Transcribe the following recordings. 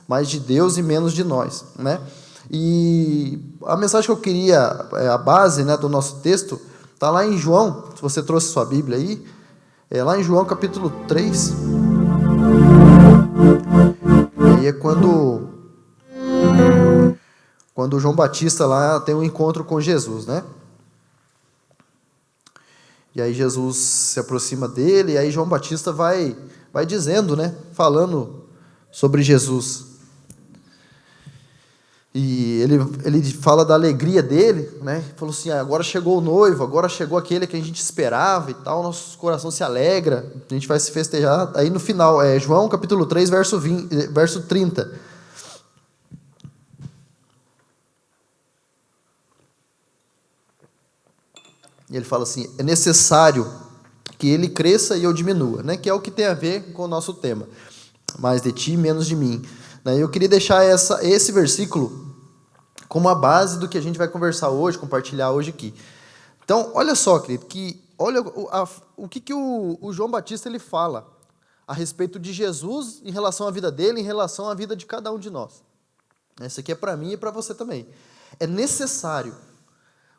mais de Deus e menos de nós, né? E a mensagem que eu queria, a base, né, do nosso texto, está lá em João, se você trouxe sua Bíblia aí, lá em João capítulo 3, e aí é quando o João Batista lá tem um encontro com Jesus, né? E aí Jesus se aproxima dele, e aí João Batista vai dizendo, né, falando sobre Jesus. E ele fala da alegria dele, né? Falou assim: agora chegou o noivo, agora chegou aquele que a gente esperava e tal, nosso coração se alegra, a gente vai se festejar. Aí no final, João capítulo 3, verso 30. E ele fala assim: é necessário que ele cresça e eu diminua, né? Que é o que tem a ver com o nosso tema. Mais de ti, menos de mim. Eu queria deixar esse versículo como a base do que a gente vai conversar hoje, compartilhar hoje aqui. Então, olha só, querido, olha o que o João Batista ele fala a respeito de Jesus em relação à vida dele, em relação à vida de cada um de nós. Essa aqui é para mim e para você também. É necessário.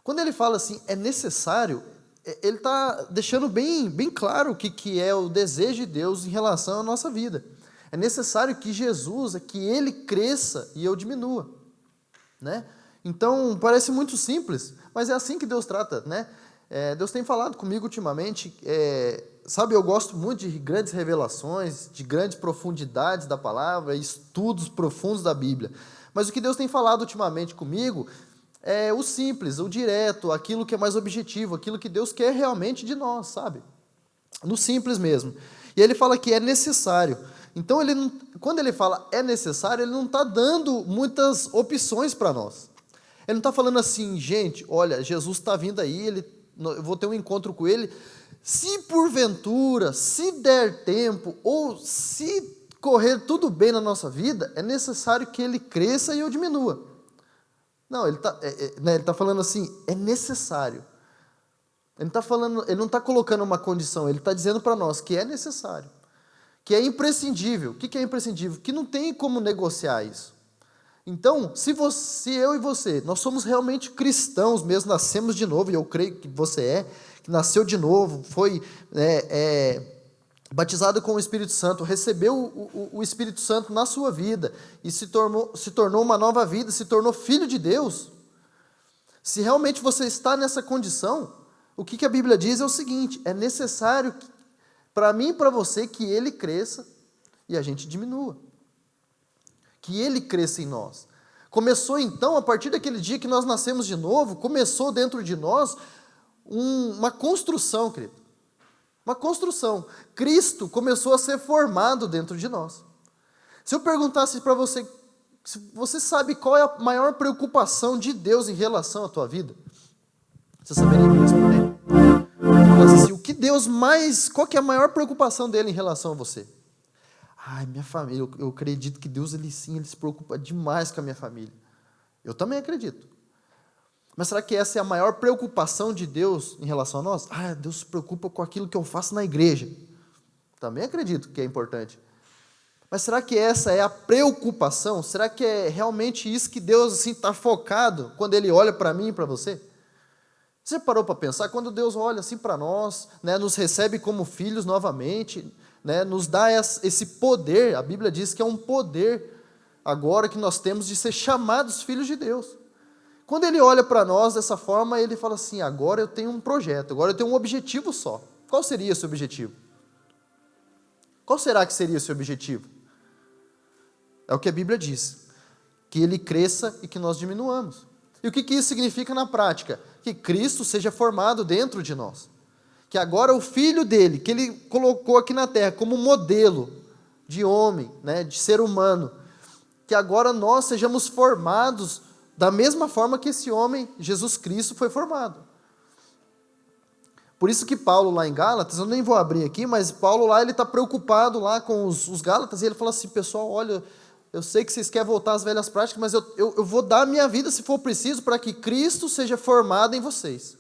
Quando ele fala assim, é necessário, ele está deixando bem claro o que é o desejo de Deus em relação à nossa vida. É necessário que Jesus, que Ele cresça e eu diminua, né? Então, parece muito simples, mas é assim que Deus trata, né? Deus tem falado comigo ultimamente, sabe, eu gosto muito de grandes revelações, de grandes profundidades da palavra, estudos profundos da Bíblia, mas o que Deus tem falado ultimamente comigo é o simples, o direto, aquilo que é mais objetivo, aquilo que Deus quer realmente de nós, sabe? No simples mesmo. E ele fala que é necessário. Então, quando ele fala é necessário, ele não está dando muitas opções para nós. Ele não está falando assim, gente, olha, Jesus está vindo aí, eu vou ter um encontro com ele, se porventura, se der tempo, ou se correr tudo bem na nossa vida, é necessário que ele cresça e eu diminua. Não, ele está falando assim, é necessário. Ele não está colocando uma condição, ele está dizendo para nós que é necessário, que é imprescindível. O que é imprescindível? Que não tem como negociar isso. Então, se eu e você, nós somos realmente cristãos mesmo, nascemos de novo, e eu creio que você que nasceu de novo, foi batizado com o Espírito Santo, recebeu o Espírito Santo na sua vida, e se tornou uma nova vida, se tornou filho de Deus. Se realmente você está nessa condição, o que a Bíblia diz é o seguinte: é necessário para mim e para você que Ele cresça e a gente diminua. Que Ele cresça em nós. Começou então, a partir daquele dia que nós nascemos de novo, começou dentro de nós uma construção, querido. Uma construção. Cristo começou a ser formado dentro de nós. Se eu perguntasse para você, você sabe qual é a maior preocupação de Deus em relação à tua vida? Você saberia me responder? Assim, qual que é a maior preocupação dele em relação a você? Ai, minha família, eu acredito que Deus, ele se preocupa demais com a minha família. Eu também acredito. Mas será que essa é a maior preocupação de Deus em relação a nós? Deus se preocupa com aquilo que eu faço na igreja. Também acredito que é importante. Mas será que essa é a preocupação? Será que é realmente isso que Deus assim está focado quando Ele olha para mim e para você? Você parou para pensar? Quando Deus olha assim para nós, né, nos recebe como filhos novamente, né, nos dá esse poder, a Bíblia diz que é um poder agora que nós temos de ser chamados filhos de Deus. Quando Ele olha para nós dessa forma, Ele fala assim: agora eu tenho um projeto, agora eu tenho um objetivo só. Qual seria esse objetivo? Qual será que seria esse objetivo? É o que a Bíblia diz, que Ele cresça e que nós diminuamos. E o que isso significa na prática? Que Cristo seja formado dentro de nós. Que agora o Filho dele, que Ele colocou aqui na terra como modelo de homem, né, de ser humano, que agora nós sejamos formados da mesma forma que esse homem, Jesus Cristo, foi formado. Por isso que Paulo lá em Gálatas, eu nem vou abrir aqui, mas Paulo lá, ele está preocupado lá com os Gálatas, e ele fala assim: pessoal, olha, eu sei que vocês querem voltar às velhas práticas, mas eu vou dar a minha vida, se for preciso, para que Cristo seja formado em vocês.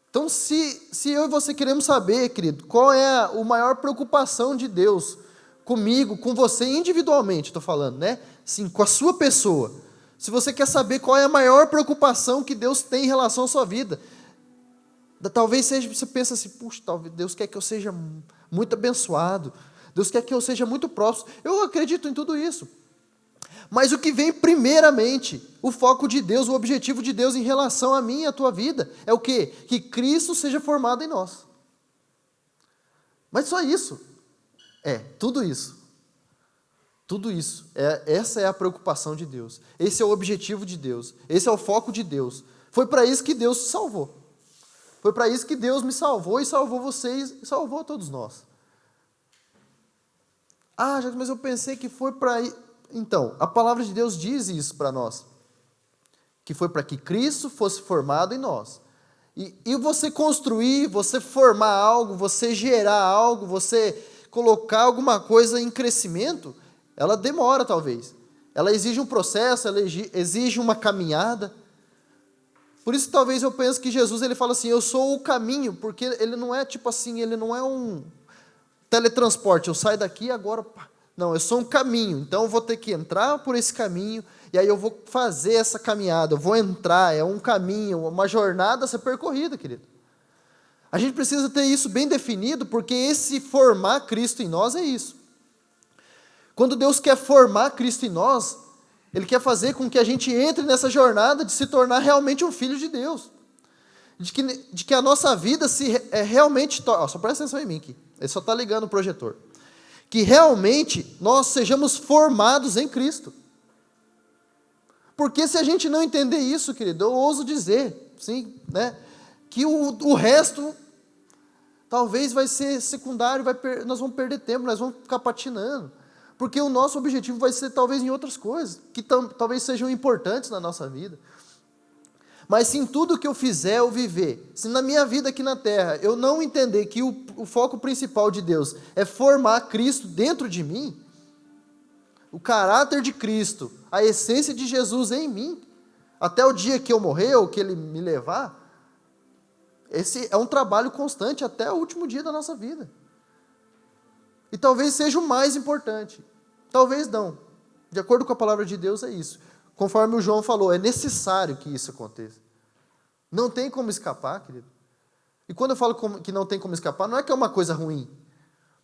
Então, se eu e você queremos saber, querido, qual é a maior preocupação de Deus comigo, com você individualmente, estou falando, né? Sim, com a sua pessoa. Se você quer saber qual é a maior preocupação que Deus tem em relação à sua vida, talvez seja, você pensa assim, puxa, talvez Deus quer que eu seja muito abençoado, Deus quer que eu seja muito próximo. Eu acredito em tudo isso. Mas o que vem primeiramente, o foco de Deus, o objetivo de Deus em relação a mim e a tua vida, é o quê? Que Cristo seja formado em nós. Mas só isso. Tudo isso. Tudo isso. Essa é a preocupação de Deus. Esse é o objetivo de Deus. Esse é o foco de Deus. Foi para isso que Deus te salvou. Foi para isso que Deus me salvou e salvou vocês e salvou todos nós. Mas eu pensei que foi para... Então, a palavra de Deus diz isso para nós. Que foi para que Cristo fosse formado em nós. E você construir, você formar algo, você gerar algo, você colocar alguma coisa em crescimento, ela demora talvez. Ela exige um processo, ela exige uma caminhada. Por isso talvez eu pense que Jesus ele fala assim, eu sou o caminho, porque ele não é tipo assim, ele não é um teletransporte, eu saio daqui agora... Não, eu sou um caminho, então eu vou ter que entrar por esse caminho, e aí eu vou fazer essa caminhada, eu vou entrar, é um caminho, uma jornada a ser percorrida, querido. A gente precisa ter isso bem definido, porque esse formar Cristo em nós é isso. Quando Deus quer formar Cristo em nós, Ele quer fazer com que a gente entre nessa jornada de se tornar realmente um filho de Deus. De que a nossa vida realmente... só presta atenção em mim aqui, ele só está ligando o projetor. Que realmente nós sejamos formados em Cristo. Porque se a gente não entender isso, querido, eu ouso dizer, sim, né, que o resto talvez vai ser secundário, nós vamos perder tempo, nós vamos ficar patinando. Porque o nosso objetivo vai ser talvez em outras coisas, que talvez sejam importantes na nossa vida. Mas se em tudo que eu fizer, eu viver, se na minha vida aqui na terra, eu não entender que o foco principal de Deus é formar Cristo dentro de mim, o caráter de Cristo, a essência de Jesus em mim, até o dia que eu morrer ou que Ele me levar, esse é um trabalho constante até o último dia da nossa vida. E talvez seja o mais importante, talvez não. De acordo com a palavra de Deus é isso. Conforme o João falou, é necessário que isso aconteça. Não tem como escapar, querido. E quando eu falo que não tem como escapar, não é que é uma coisa ruim,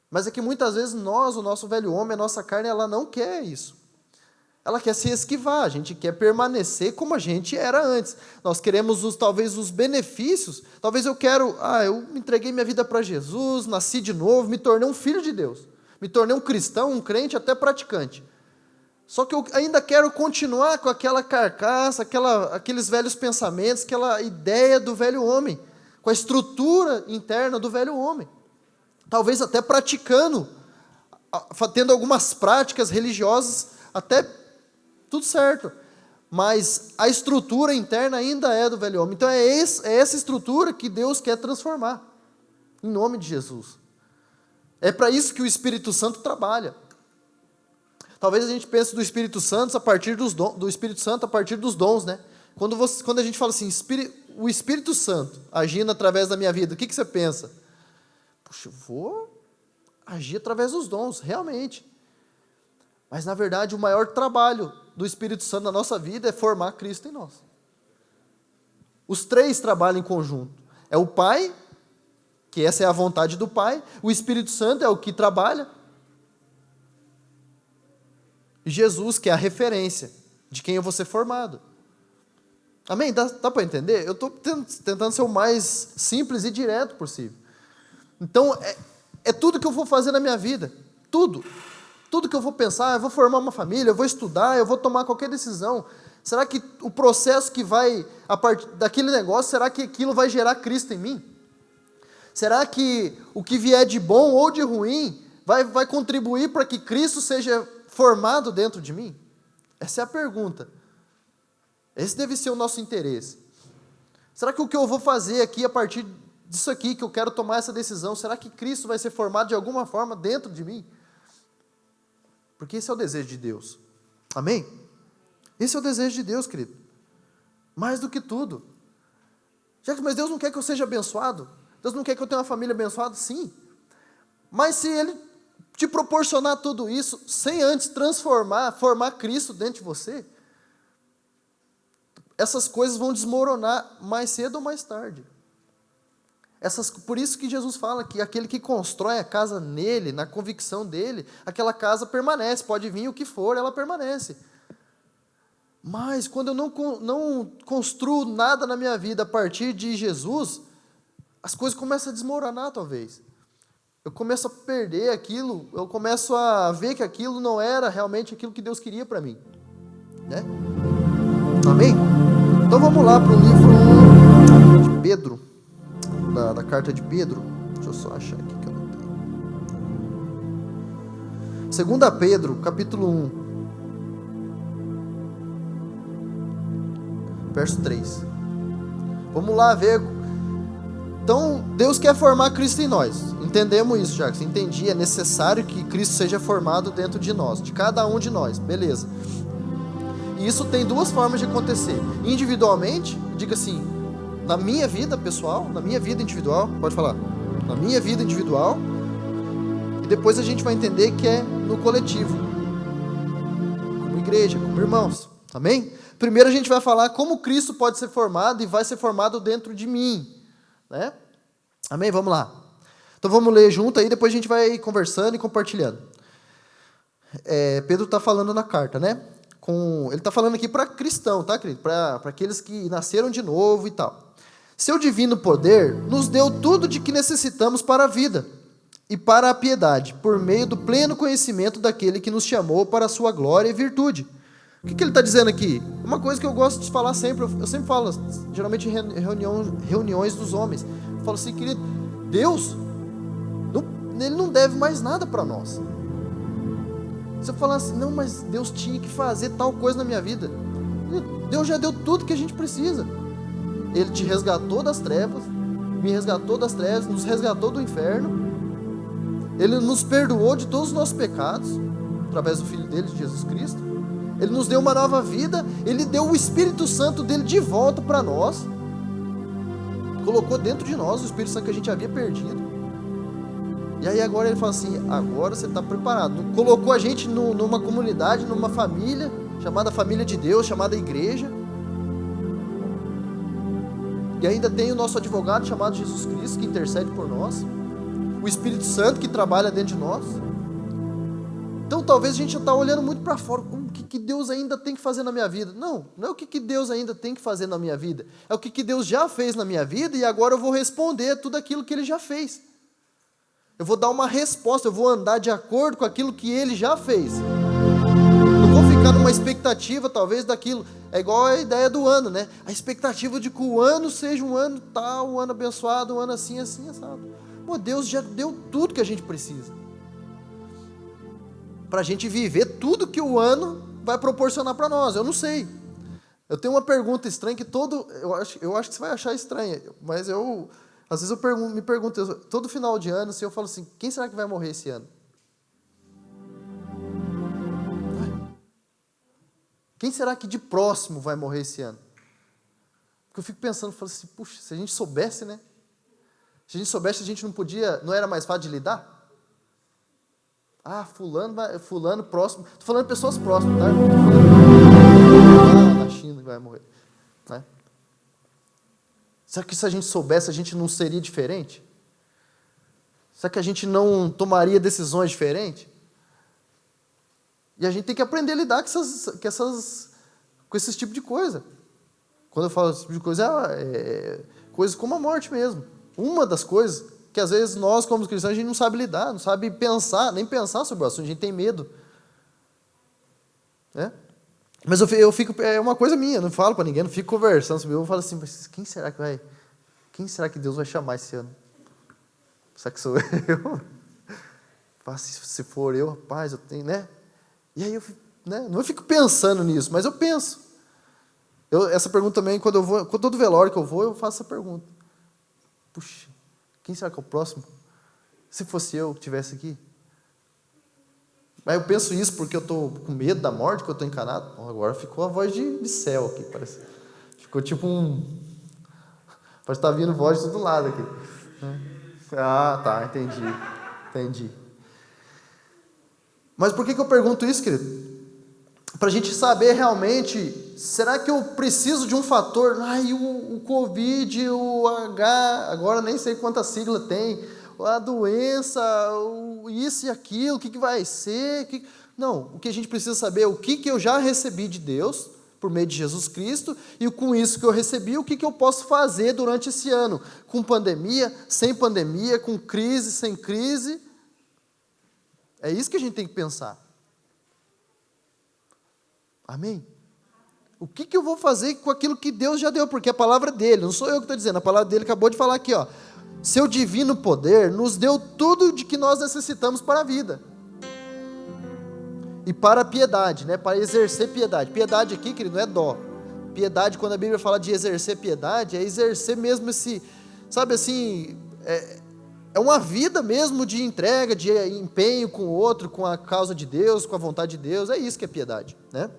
mas é que muitas vezes o nosso velho homem, a nossa carne, ela não quer isso. Ela quer se esquivar, a gente quer permanecer como a gente era antes. Nós queremos talvez os benefícios, talvez eu entreguei minha vida para Jesus, nasci de novo, me tornei um filho de Deus, me tornei um cristão, um crente, até praticante. Só que eu ainda quero continuar com aquela carcaça, aqueles velhos pensamentos, aquela ideia do velho homem, com a estrutura interna do velho homem. Talvez até praticando, tendo algumas práticas religiosas, até tudo certo. Mas a estrutura interna ainda é do velho homem. Então é essa estrutura que Deus quer transformar, em nome de Jesus. É para isso que o Espírito Santo trabalha. Talvez a gente pense do Espírito Santo a partir dos dons, né? Quando a gente fala assim, o Espírito Santo agindo através da minha vida, o que você pensa? Puxa, eu vou agir através dos dons, realmente. Mas, na verdade, o maior trabalho do Espírito Santo na nossa vida é formar Cristo em nós. Os três trabalham em conjunto. É o Pai, que essa é a vontade do Pai. O Espírito Santo é o que trabalha. E Jesus, que é a referência de quem eu vou ser formado. Amém? Dá para entender? Eu estou tentando ser o mais simples e direto possível. Então, é tudo que eu vou fazer na minha vida. Tudo. Tudo que eu vou pensar, eu vou formar uma família, eu vou estudar, eu vou tomar qualquer decisão. Será que o processo que vai, a partir daquele negócio, será que aquilo vai gerar Cristo em mim? Será que o que vier de bom ou de ruim vai contribuir para que Cristo seja formado dentro de mim? Essa é a pergunta. Esse deve ser o nosso interesse. Será que o que eu vou fazer aqui, a partir disso aqui, que eu quero tomar essa decisão, será que Cristo vai ser formado de alguma forma dentro de mim? Porque esse é o desejo de Deus. Amém? Esse é o desejo de Deus, querido. Mais do que tudo. Mas Deus não quer que eu seja abençoado? Deus não quer que eu tenha uma família abençoada? Sim. Mas se Ele te proporcionar tudo isso, sem antes formar Cristo dentro de você, essas coisas vão desmoronar mais cedo ou mais tarde. Por isso que Jesus fala que aquele que constrói a casa nele, na convicção dele, aquela casa permanece, pode vir o que for, ela permanece. Mas quando eu não construo nada na minha vida a partir de Jesus, as coisas começam a desmoronar talvez. Eu começo a perder aquilo, eu começo a ver que aquilo não era realmente aquilo que Deus queria para mim. Né? Amém? Então vamos lá para o livro de Pedro, da carta de Pedro. Deixa eu só achar aqui que eu não tenho. 2 Pedro, capítulo 1, verso 3. Vamos lá ver. Então, Deus quer formar Cristo em nós. Entendemos isso, já que você entendia, é necessário que Cristo seja formado dentro de nós, de cada um de nós, beleza. E isso tem duas formas de acontecer. Individualmente, diga assim, na minha vida pessoal, na minha vida individual, pode falar, na minha vida individual, e depois a gente vai entender que é no coletivo, como igreja, como irmãos, amém? Primeiro a gente vai falar como Cristo pode ser formado e vai ser formado dentro de mim, né? Amém? Vamos lá. Então vamos ler junto aí, depois a gente vai conversando e compartilhando. Pedro está falando na carta, né? Ele está falando aqui para cristão, tá, querido? Para aqueles que nasceram de novo e tal. Seu divino poder nos deu tudo de que necessitamos para a vida e para a piedade, por meio do pleno conhecimento daquele que nos chamou para a sua glória e virtude. O que ele está dizendo aqui? Uma coisa que eu gosto de falar sempre, eu sempre falo, geralmente em reuniões dos homens, eu falo assim, querido, Deus, Ele não deve mais nada para nós. Se eu falar assim, não, mas Deus tinha que fazer tal coisa na minha vida, Deus já deu tudo que a gente precisa. Ele te resgatou das trevas, me resgatou das trevas, nos resgatou do inferno, Ele nos perdoou de todos os nossos pecados, através do Filho dele, de Jesus Cristo. Ele nos deu uma nova vida, Ele deu o Espírito Santo dele de volta para nós, colocou dentro de nós o Espírito Santo que a gente havia perdido. E aí agora Ele fala assim, agora você está preparado. Colocou a gente numa comunidade, numa família, chamada família de Deus, chamada igreja. E ainda tem o nosso advogado chamado Jesus Cristo, que intercede por nós. O Espírito Santo que trabalha dentro de nós. Então talvez a gente está olhando muito para fora. O que Deus ainda tem que fazer na minha vida? Não é o que Deus ainda tem que fazer na minha vida. É o que Deus já fez na minha vida e agora eu vou responder tudo aquilo que Ele já fez. Eu vou dar uma resposta, eu vou andar de acordo com aquilo que Ele já fez. Não vou ficar numa expectativa talvez daquilo. É igual a ideia do ano, né? A expectativa de que o ano seja um ano tal, um ano abençoado, um ano assim, assim, assado. Pô, Deus já deu tudo que a gente precisa. Para a gente viver tudo que o ano vai proporcionar para nós. Eu não sei. Eu tenho uma pergunta estranha que eu acho que você vai achar estranha, mas às vezes me pergunto, todo final de ano, se eu falo assim, quem será que vai morrer esse ano? Quem será que de próximo vai morrer esse ano? Porque eu fico pensando, falo assim, puxa, se a gente soubesse, né? Se a gente soubesse, a gente não era mais fácil de lidar? Ah, fulano próximo. Estou falando de pessoas próximas, tá? Estou falando na China que vai morrer. Né? Será que se a gente soubesse, a gente não seria diferente? Será que a gente não tomaria decisões diferentes? E a gente tem que aprender a lidar com esse tipo de coisa. Quando eu falo esse tipo de coisa, coisas como a morte mesmo. Uma das coisas que às vezes nós, como cristãos, a gente não sabe lidar, não sabe pensar, nem pensar sobre o assunto, a gente tem medo. Né? Mas eu fico, é uma coisa minha, eu não falo para ninguém, não fico conversando sobre eu falo assim, mas quem será que Deus vai chamar esse ano? Será que sou eu? Se for eu, rapaz, eu tenho, né? E aí não eu fico pensando nisso, mas eu penso. Essa pergunta também, quando todo velório que eu vou, eu faço essa pergunta. Puxa, quem será que é o próximo? Se fosse eu que estivesse aqui? Mas eu penso isso porque eu estou com medo da morte, que eu estou encanado. Bom, agora ficou a voz de céu aqui, parece. Ficou tipo parece que está vindo voz de todo lado aqui. Ah, tá, entendi. Mas por que eu pergunto isso, querido? Para a gente saber realmente, será que eu preciso de um fator? O Covid, o H, agora nem sei quanta sigla tem, a doença, isso e aquilo, o que vai ser? Não, o que a gente precisa saber é o que eu já recebi de Deus, por meio de Jesus Cristo, e com isso que eu recebi, o que eu posso fazer durante esse ano, com pandemia, sem pandemia, com crise, sem crise. É isso que a gente tem que pensar. Amém? O que eu vou fazer com aquilo que Deus já deu? Porque a palavra dele, não sou eu que estou dizendo, a palavra dele acabou de falar aqui, ó. Seu divino poder nos deu tudo de que nós necessitamos para a vida. E para a piedade, né? Para exercer piedade. Piedade aqui, querido, não é dó. Piedade, quando a Bíblia fala de exercer piedade, é exercer mesmo esse, sabe assim, é uma vida mesmo de entrega, de empenho com o outro, com a causa de Deus, com a vontade de Deus. É isso que é piedade, né?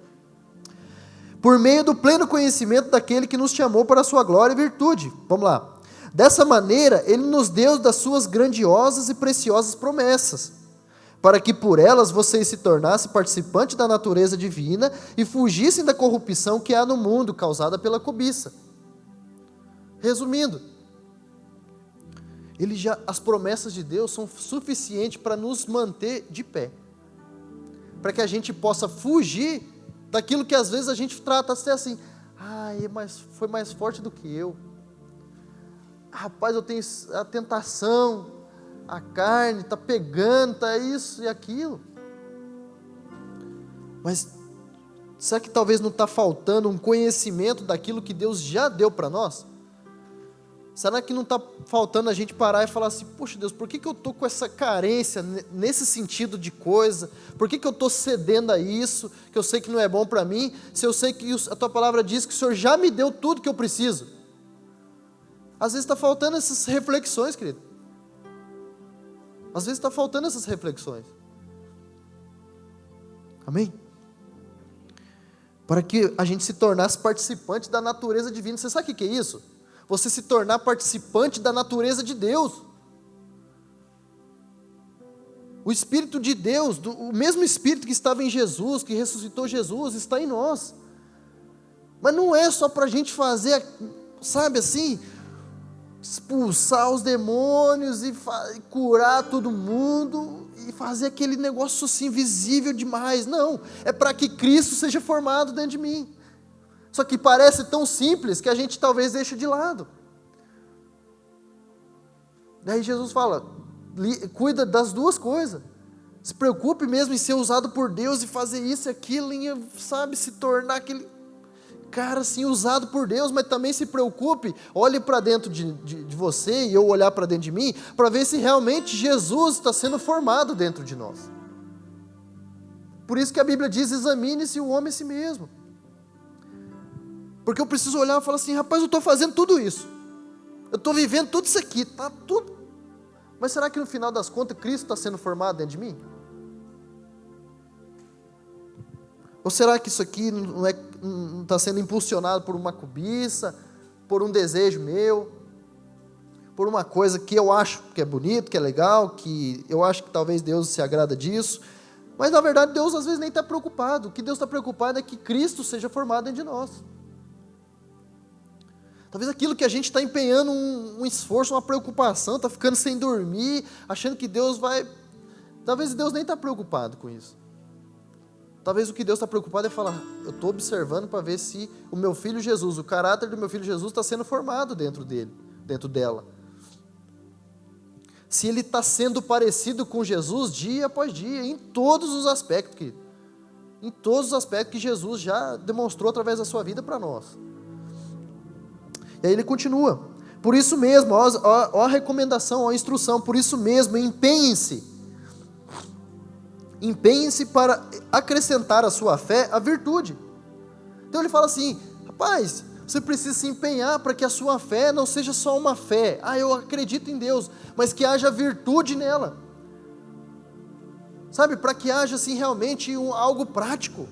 Por meio do pleno conhecimento daquele que nos chamou para a sua glória e virtude. Vamos lá. Dessa maneira, ele nos deu das suas grandiosas e preciosas promessas, para que por elas vocês se tornassem participantes da natureza divina e fugissem da corrupção que há no mundo, causada pela cobiça. Resumindo, as promessas de Deus são suficientes para nos manter de pé, para que a gente possa fugir daquilo que às vezes a gente trata assim, mas foi mais forte do que eu. Rapaz, eu tenho a tentação, a carne está pegando, está isso e aquilo. Mas será que talvez não está faltando um conhecimento daquilo que Deus já deu para nós? Será que não está faltando a gente parar e falar assim, poxa Deus, por que eu estou com essa carência nesse sentido de coisa? Por que eu estou cedendo a isso, que eu sei que não é bom para mim, se eu sei que a tua palavra diz que o Senhor já me deu tudo que eu preciso? Às vezes está faltando essas reflexões, querido. Às vezes está faltando essas reflexões. Amém? Para que a gente se tornasse participante da natureza divina. Você sabe o que é isso? Você se tornar participante da natureza de Deus. O Espírito de Deus, o mesmo Espírito que estava em Jesus, que ressuscitou Jesus, está em nós. Mas não é só para a gente fazer, sabe assim, expulsar os demônios e curar todo mundo e fazer aquele negócio assim visível demais. Não, é para que Cristo seja formado dentro de mim. Só que parece tão simples que a gente talvez deixe de lado. Daí Jesus fala, cuida das duas coisas. Se preocupe mesmo em ser usado por Deus e fazer isso e aquilo, sabe, se tornar aquele cara assim, usado por Deus, mas também se preocupe, olhe para dentro de você e eu olhar para dentro de mim, para ver se realmente Jesus está sendo formado dentro de nós. Por isso que a Bíblia diz, examine-se o homem a si mesmo. Porque eu preciso olhar e falar assim, rapaz, eu estou fazendo tudo isso. Eu estou vivendo tudo isso aqui, está tudo. Mas será que no final das contas Cristo está sendo formado dentro de mim? Ou será que isso aqui não está sendo impulsionado por uma cobiça, por um desejo meu, por uma coisa que eu acho que é bonito, que é legal, que eu acho que talvez Deus se agrada disso, mas na verdade Deus às vezes nem está preocupado. O que Deus está preocupado é que Cristo seja formado dentro de nós. Talvez aquilo que a gente está empenhando um esforço, uma preocupação, está ficando sem dormir, achando que Deus vai... Talvez Deus nem está preocupado com isso. Talvez o que Deus está preocupado é falar, eu estou observando para ver se o meu filho Jesus, o caráter do meu filho Jesus está sendo formado dentro dela. Se ele está sendo parecido com Jesus dia após dia, em todos os aspectos, querido. Em todos os aspectos que Jesus já demonstrou através da sua vida para nós. E aí ele continua, por isso mesmo, ó a recomendação, ó a instrução, por isso mesmo, empenhem-se para acrescentar à sua fé a virtude. Então ele fala assim, rapaz, você precisa se empenhar para que a sua fé não seja só uma fé, eu acredito em Deus, mas que haja virtude nela, sabe, para que haja assim realmente algo prático,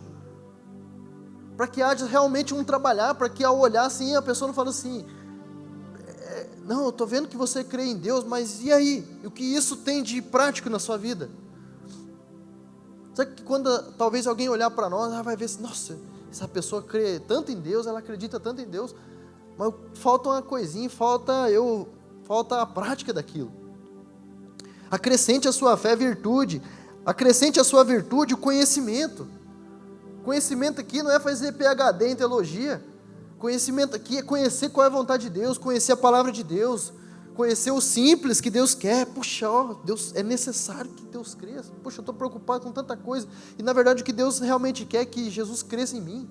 para que haja realmente um trabalhar, para que ao olhar assim, a pessoa não fale assim, não, eu estou vendo que você crê em Deus, mas e aí? O que isso tem de prático na sua vida? Sabe que quando talvez alguém olhar para nós, vai ver assim, nossa, essa pessoa crê tanto em Deus, ela acredita tanto em Deus, mas falta uma coisinha, falta a prática daquilo. Acrescente a sua fé virtude, acrescente a sua virtude o conhecimento. Conhecimento aqui não é fazer PhD em teologia, conhecimento aqui é conhecer qual é a vontade de Deus, conhecer a palavra de Deus, conhecer o simples que Deus quer. Puxa, Deus, é necessário que Deus cresça. Puxa, eu estou preocupado com tanta coisa, e na verdade o que Deus realmente quer é que Jesus cresça em mim.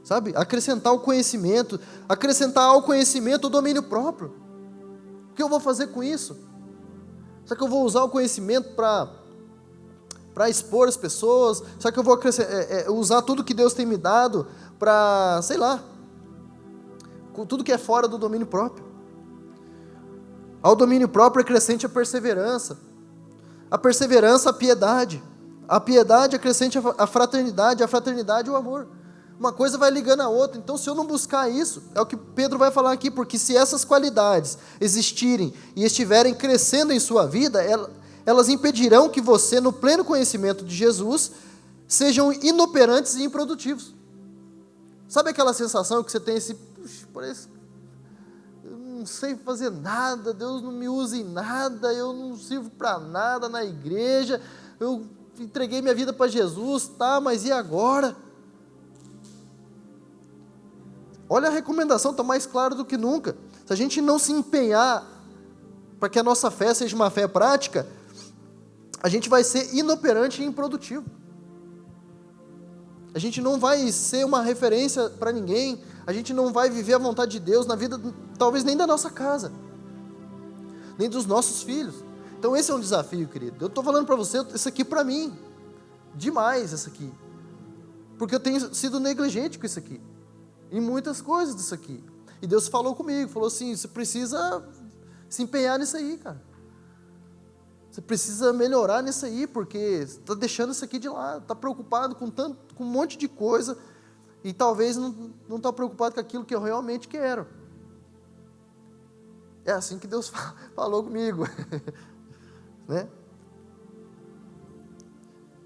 Sabe, acrescentar o conhecimento, acrescentar ao conhecimento o domínio próprio. O que eu vou fazer com isso? Será que eu vou usar o conhecimento para expor as pessoas? Será que eu vou usar tudo que Deus tem me dado para, sei lá, com tudo que é fora do domínio próprio? Ao domínio próprio acrescente a perseverança, a piedade, acrescente a fraternidade o amor. Uma coisa vai ligando a outra. Então, se eu não buscar isso, é o que Pedro vai falar aqui, porque se essas qualidades existirem e estiverem crescendo em sua vida, elas impedirão que você, no pleno conhecimento de Jesus, sejam inoperantes e improdutivos. Sabe aquela sensação que você tem esse, puxa, parece, eu não sei fazer nada, Deus não me usa em nada, eu não sirvo para nada na igreja, eu entreguei minha vida para Jesus, tá, mas e agora? Olha, a recomendação está mais clara do que nunca. Se a gente não se empenhar para que a nossa fé seja uma fé prática, a gente vai ser inoperante e improdutivo. A gente não vai ser uma referência para ninguém, a gente não vai viver a vontade de Deus na vida, talvez nem da nossa casa, nem dos nossos filhos. Então esse é um desafio, querido. Eu estou falando para você, isso aqui para mim, demais isso aqui, porque eu tenho sido negligente com isso aqui, em muitas coisas disso aqui. E Deus falou comigo, falou assim, você precisa se empenhar nisso aí, cara. Você precisa melhorar nisso aí, porque você está deixando isso aqui de lado, está preocupado com um monte de coisa, e talvez não está preocupado com aquilo que eu realmente quero. É assim que Deus falou comigo. Né?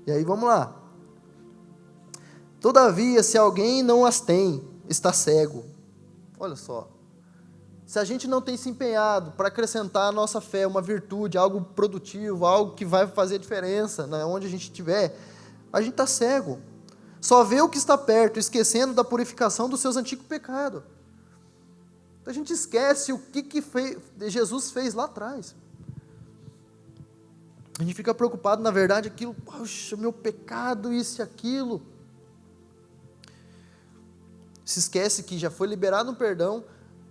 E aí vamos lá. Todavia, se alguém não as tem, está cego. Olha só. Se a gente não tem se empenhado para acrescentar à nossa fé uma virtude, algo produtivo, algo que vai fazer diferença, né, onde a gente estiver, a gente está cego. Só vê o que está perto, esquecendo da purificação dos seus antigos pecados. Então a gente esquece o que Jesus fez lá atrás. A gente fica preocupado, na verdade, aquilo, poxa, meu pecado, isso e aquilo. Se esquece que já foi liberado um perdão,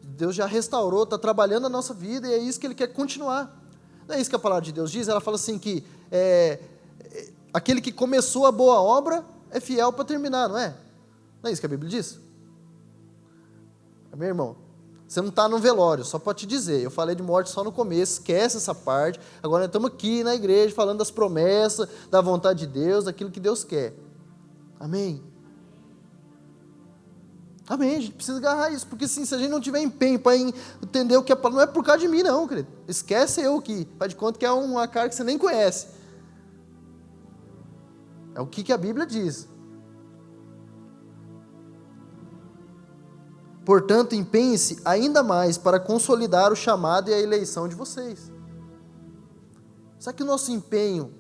Deus já restaurou, está trabalhando a nossa vida, e é isso que Ele quer continuar. Não é isso que a palavra de Deus diz? Ela fala assim que aquele que começou a boa obra é fiel para terminar, não é? Não é isso que a Bíblia diz? Meu irmão, você não está no velório, só para te dizer, eu falei de morte só no começo, esquece essa parte, agora nós estamos aqui na igreja falando das promessas, da vontade de Deus, daquilo que Deus quer. Amém? Amém, a gente precisa agarrar isso, porque assim, se a gente não tiver empenho para entender o que é, não é por causa de mim não, querido, esquece eu aqui, faz de conta que é uma cara que você nem conhece, é o que a Bíblia diz. Portanto, empenhe-se ainda mais para consolidar o chamado e a eleição de vocês. Sabe que o nosso empenho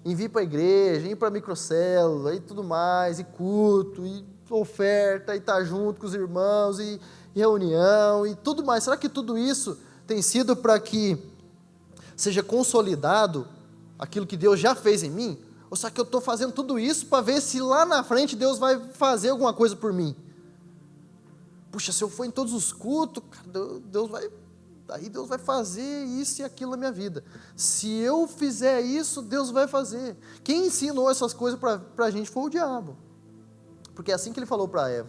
em vir para a igreja, ir para a microcélula e tudo mais, e culto, e oferta, e estar junto com os irmãos, e reunião, e tudo mais, será que tudo isso tem sido para que seja consolidado aquilo que Deus já fez em mim? Ou será que eu estou fazendo tudo isso para ver se lá na frente Deus vai fazer alguma coisa por mim? Puxa, se eu for em todos os cultos, cara, Deus vai fazer isso e aquilo na minha vida. Se eu fizer isso, Deus vai fazer. Quem ensinou essas coisas para a gente foi o diabo. Porque é assim que ele falou para Eva.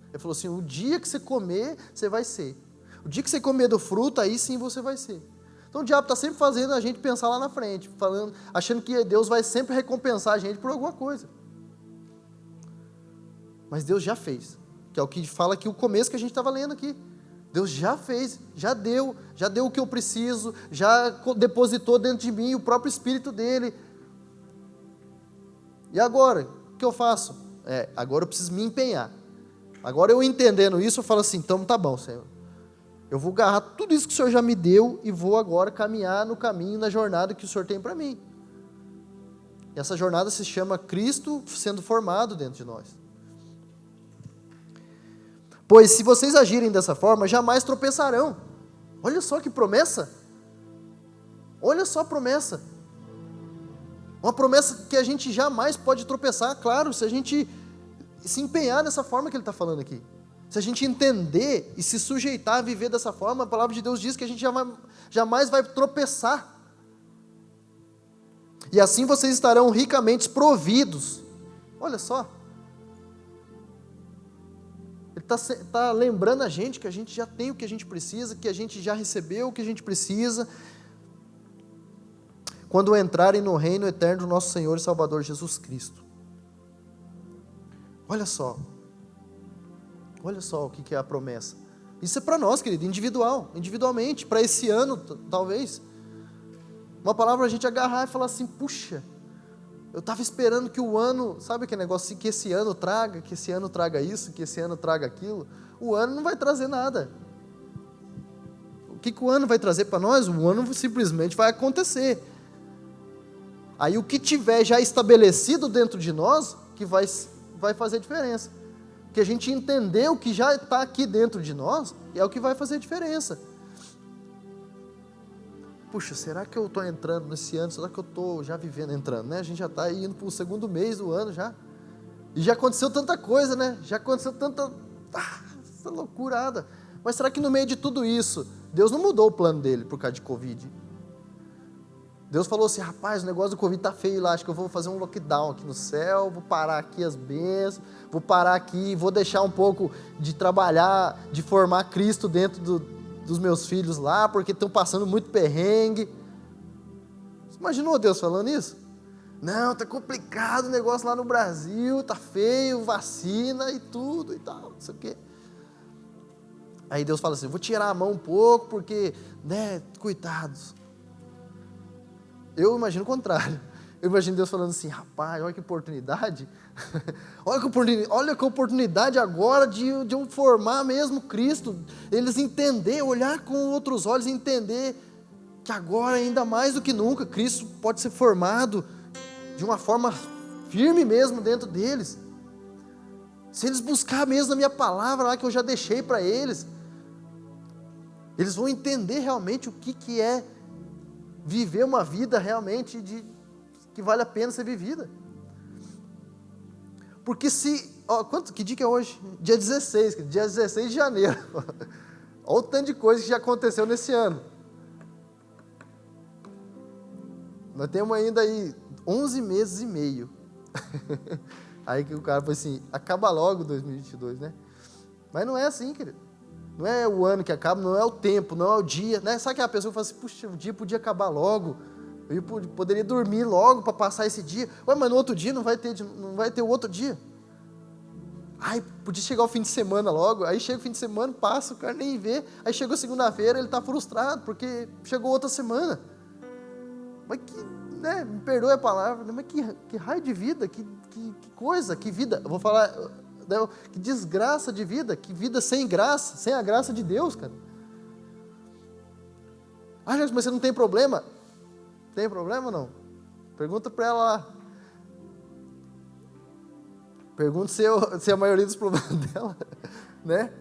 Ele falou assim, o dia que você comer, você vai ser. O dia que você comer do fruto, aí sim você vai ser. Então o diabo está sempre fazendo a gente pensar lá na frente, achando que Deus vai sempre recompensar a gente por alguma coisa. Mas Deus já fez. Que é o que fala aqui, o começo que a gente estava lendo aqui. Deus já fez, já deu o que eu preciso, já depositou dentro de mim o próprio Espírito dele. E agora, o que eu faço? Agora eu preciso me empenhar. Agora eu entendendo isso, eu falo assim, então tá bom, Senhor. Eu vou agarrar tudo isso que o Senhor já me deu e vou agora caminhar no caminho, na jornada que o Senhor tem para mim. E essa jornada se chama Cristo sendo formado dentro de nós. Pois se vocês agirem dessa forma, jamais tropeçarão. Olha só que promessa. Olha só a promessa. Uma promessa que a gente jamais pode tropeçar, claro, se a gente se empenhar dessa forma que ele está falando aqui. Se a gente entender e se sujeitar a viver dessa forma, a palavra de Deus diz que a gente jamais vai tropeçar. E assim vocês estarão ricamente providos. Olha só. Ele está lembrando a gente que a gente já tem o que a gente precisa, que a gente já recebeu o que a gente precisa, quando entrarem no reino eterno do nosso Senhor e Salvador Jesus Cristo. Olha só o que é a promessa. Isso é para nós, querido, individualmente, para esse ano, talvez. Uma palavra a gente agarrar e falar assim, puxa, eu estava esperando que o ano, sabe aquele negócio assim, que esse ano traga isso, que esse ano traga aquilo. O ano não vai trazer nada. O que o ano vai trazer para nós? O ano simplesmente vai acontecer. Aí o que tiver já estabelecido dentro de nós, que vai fazer diferença. Porque a gente entender o que já está aqui dentro de nós, é o que vai fazer diferença. Puxa, será que eu estou entrando nesse ano? Será que eu estou já entrando, né? A gente já está indo para o segundo mês do ano já. E já aconteceu tanta coisa, né? Já aconteceu tanta essa loucurada. Mas será que no meio de tudo isso, Deus não mudou o plano dele por causa de Covid? Deus falou assim, rapaz, o negócio do Covid está feio lá, acho que eu vou fazer um lockdown aqui no céu, vou parar aqui as bênçãos, vou parar aqui, vou deixar um pouco de trabalhar, de formar Cristo dentro dos meus filhos lá, porque estão passando muito perrengue. Você imaginou Deus falando isso? Não, está complicado o negócio lá no Brasil, está feio, vacina e tudo e tal, não sei o quê. Aí Deus fala assim, vou tirar a mão um pouco, porque, né, coitados. Eu imagino o contrário. Eu imagino Deus falando assim, rapaz, olha que oportunidade. olha que oportunidade agora de eu formar mesmo Cristo. Eles entender, olhar com outros olhos e entender que agora, ainda mais do que nunca, Cristo pode ser formado de uma forma firme mesmo dentro deles. Se eles buscar mesmo a minha palavra lá que eu já deixei para eles, eles vão entender realmente o que é viver uma vida realmente que vale a pena ser vivida. Porque que dia que é hoje? Dia 16 de janeiro. Olha o tanto de coisa que já aconteceu nesse ano. Nós temos ainda aí 11 meses e meio. Aí que o cara falou assim, acaba logo 2022, né? Mas não é assim, querido. Não é o ano que acaba, não é o tempo, não é o dia, né? Sabe aquela pessoa que fala assim, puxa, o dia podia acabar logo, eu poderia dormir logo para passar esse dia. Ué, mas no outro dia não vai ter o outro dia. Ai, podia chegar o fim de semana logo, aí chega o fim de semana, passa, o cara nem vê, aí chegou segunda-feira, ele está frustrado, porque chegou outra semana. Mas né, me perdoe a palavra, mas que raio de vida, que coisa, que vida, eu vou falar... Que desgraça de vida, que vida sem graça, sem a graça de Deus, cara. Mas você não tem problema? Tem problema ou não? Pergunta para ela lá. Pergunta se a maioria dos problemas dela, né?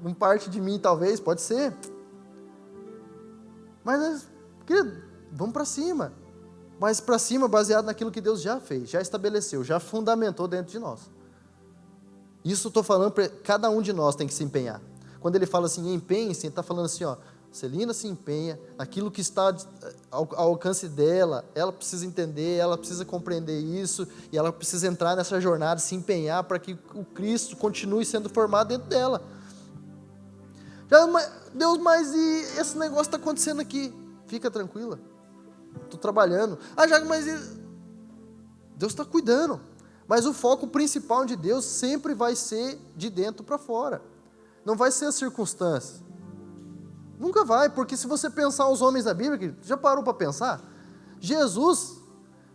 Não parte de mim, talvez, pode ser. Mas, querido, vamos para cima. Mas para cima baseado naquilo que Deus já fez, já estabeleceu, já fundamentou dentro de nós. Isso eu estou falando para cada um de nós tem que se empenhar. Quando ele fala assim, empenhe-se, ele está falando assim, ó, Celina se empenha, aquilo que está ao alcance dela, ela precisa entender, ela precisa compreender isso, e ela precisa entrar nessa jornada, se empenhar para que o Cristo continue sendo formado dentro dela. Deus, mas e esse negócio está acontecendo aqui? Fica tranquila, estou trabalhando. Mas Deus está cuidando. Mas o foco principal de Deus sempre vai ser de dentro para fora. Não vai ser as circunstâncias. Nunca vai, porque se você pensar os homens da Bíblia, querido, já parou para pensar? Jesus,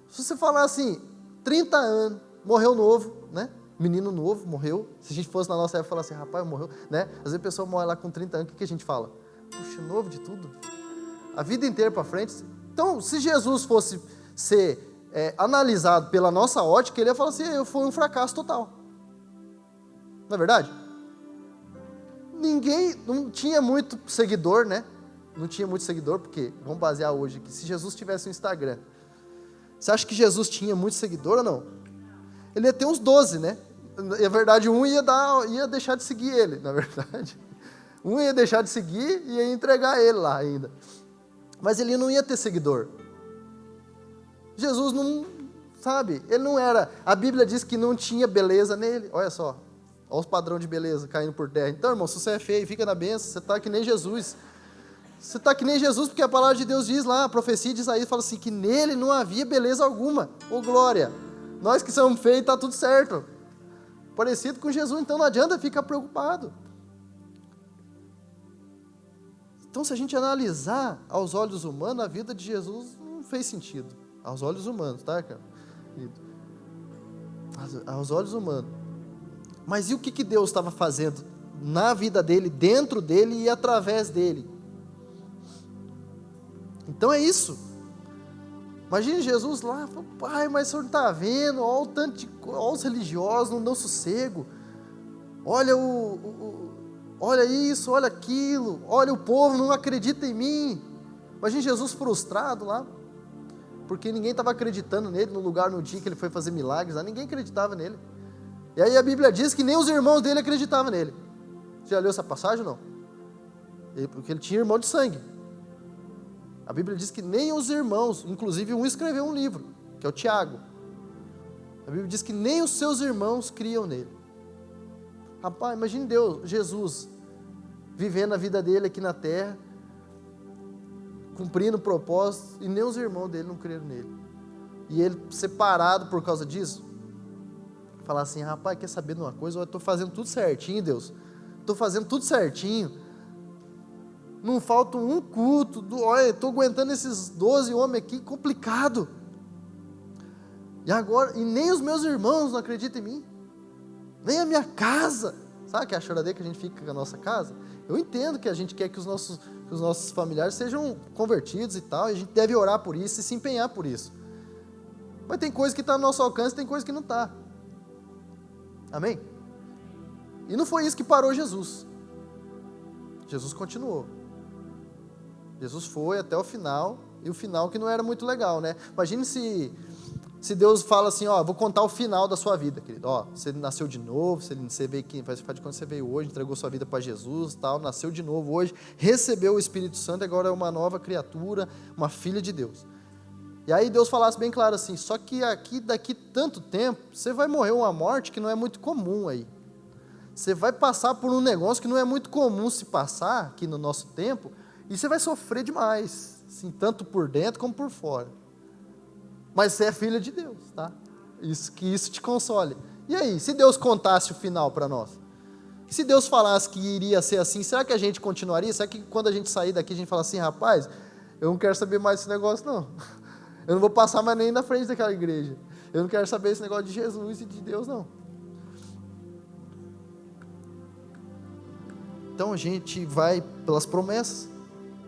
se você falar assim, 30 anos, morreu novo, né? Menino novo, morreu. Se a gente fosse na nossa época falar assim, rapaz, morreu, né? Às vezes a pessoa morre lá com 30 anos, o que a gente fala? Puxa, novo de tudo. A vida inteira para frente. Então, se Jesus fosse ser analisado pela nossa ótica, ele ia falar assim, foi um fracasso total. Não é verdade? Ninguém, não tinha muito seguidor, né? Não tinha muito seguidor, porque, vamos basear hoje aqui, se Jesus tivesse um Instagram, você acha que Jesus tinha muito seguidor ou não? Ele ia ter uns 12, né? Na verdade, um ia deixar de seguir ele, na verdade. Um ia deixar de seguir e ia entregar ele lá ainda. Mas ele não ia ter seguidor. Jesus não, sabe, ele não era, a Bíblia diz que não tinha beleza nele, olha só. Olha os padrões de beleza caindo por terra. Então, irmão, se você é feio, fica na bênção, você está que nem Jesus. Você está que nem Jesus, porque a palavra de Deus diz lá, a profecia de Isaías fala assim, que nele não havia beleza alguma. Ô glória! Nós que somos feios, está tudo certo. Parecido com Jesus, então não adianta ficar preocupado. Então, se a gente analisar aos olhos humanos, a vida de Jesus não fez sentido. Aos olhos humanos, tá, cara? Aos olhos humanos. Mas e o que Deus estava fazendo na vida dele, dentro dele e através dele? Então é isso. Imagine Jesus lá, pai, mas o senhor não está vendo, olha o tanto de, olha os religiosos, não dão sossego, olha olha isso, olha aquilo, olha o povo não acredita em mim. Imagine Jesus frustrado lá, porque ninguém estava acreditando nele no lugar, no dia que ele foi fazer milagres, lá ninguém acreditava nele. E aí a Bíblia diz que nem os irmãos dele acreditavam nele. Você já leu essa passagem ou não? Porque ele tinha irmão de sangue. A Bíblia diz que nem os irmãos, inclusive um escreveu um livro, que é o Tiago. A Bíblia diz que nem os seus irmãos criam nele. Rapaz, imagine Deus, Jesus, vivendo a vida dele aqui na terra, cumprindo o propósito, e nem os irmãos dele não creram nele. E ele separado por causa disso, falar assim, rapaz, quer saber de uma coisa? Eu estou fazendo tudo certinho, Deus. Estou fazendo tudo certinho. Não falta um culto. Olha, estou aguentando esses 12 homens aqui, complicado. E agora, e nem os meus irmãos não acreditam em mim. Nem a minha casa. Sabe que é a choradeira que a gente fica com a nossa casa? Eu entendo que a gente quer que os nossos familiares sejam convertidos e tal, e a gente deve orar por isso e se empenhar por isso. Mas tem coisa que está no nosso alcance, tem coisa que não está. Amém? E não foi isso que parou Jesus. Jesus continuou. Jesus foi até o final, e o final que não era muito legal, né? Imagine se Deus fala assim, ó, vou contar o final da sua vida, querido. Ó, você nasceu de novo, você veio aqui, faz de quando você veio hoje, entregou sua vida para Jesus, tal, nasceu de novo hoje, recebeu o Espírito Santo, agora é uma nova criatura, uma filha de Deus. E aí Deus falasse bem claro assim, só que daqui tanto tempo, você vai morrer uma morte que não é muito comum aí. Você vai passar por um negócio que não é muito comum se passar aqui no nosso tempo, e você vai sofrer demais, assim, tanto por dentro como por fora. Mas você é filha de Deus, tá? Que isso te console. E aí, se Deus contasse o final para nós? Se Deus falasse que iria ser assim, será que a gente continuaria? Será que quando a gente sair daqui a gente fala assim, rapaz, eu não quero saber mais desse negócio não. Eu não vou passar mais nem na frente daquela igreja. Eu não quero saber esse negócio de Jesus e de Deus não. Então a gente vai pelas promessas,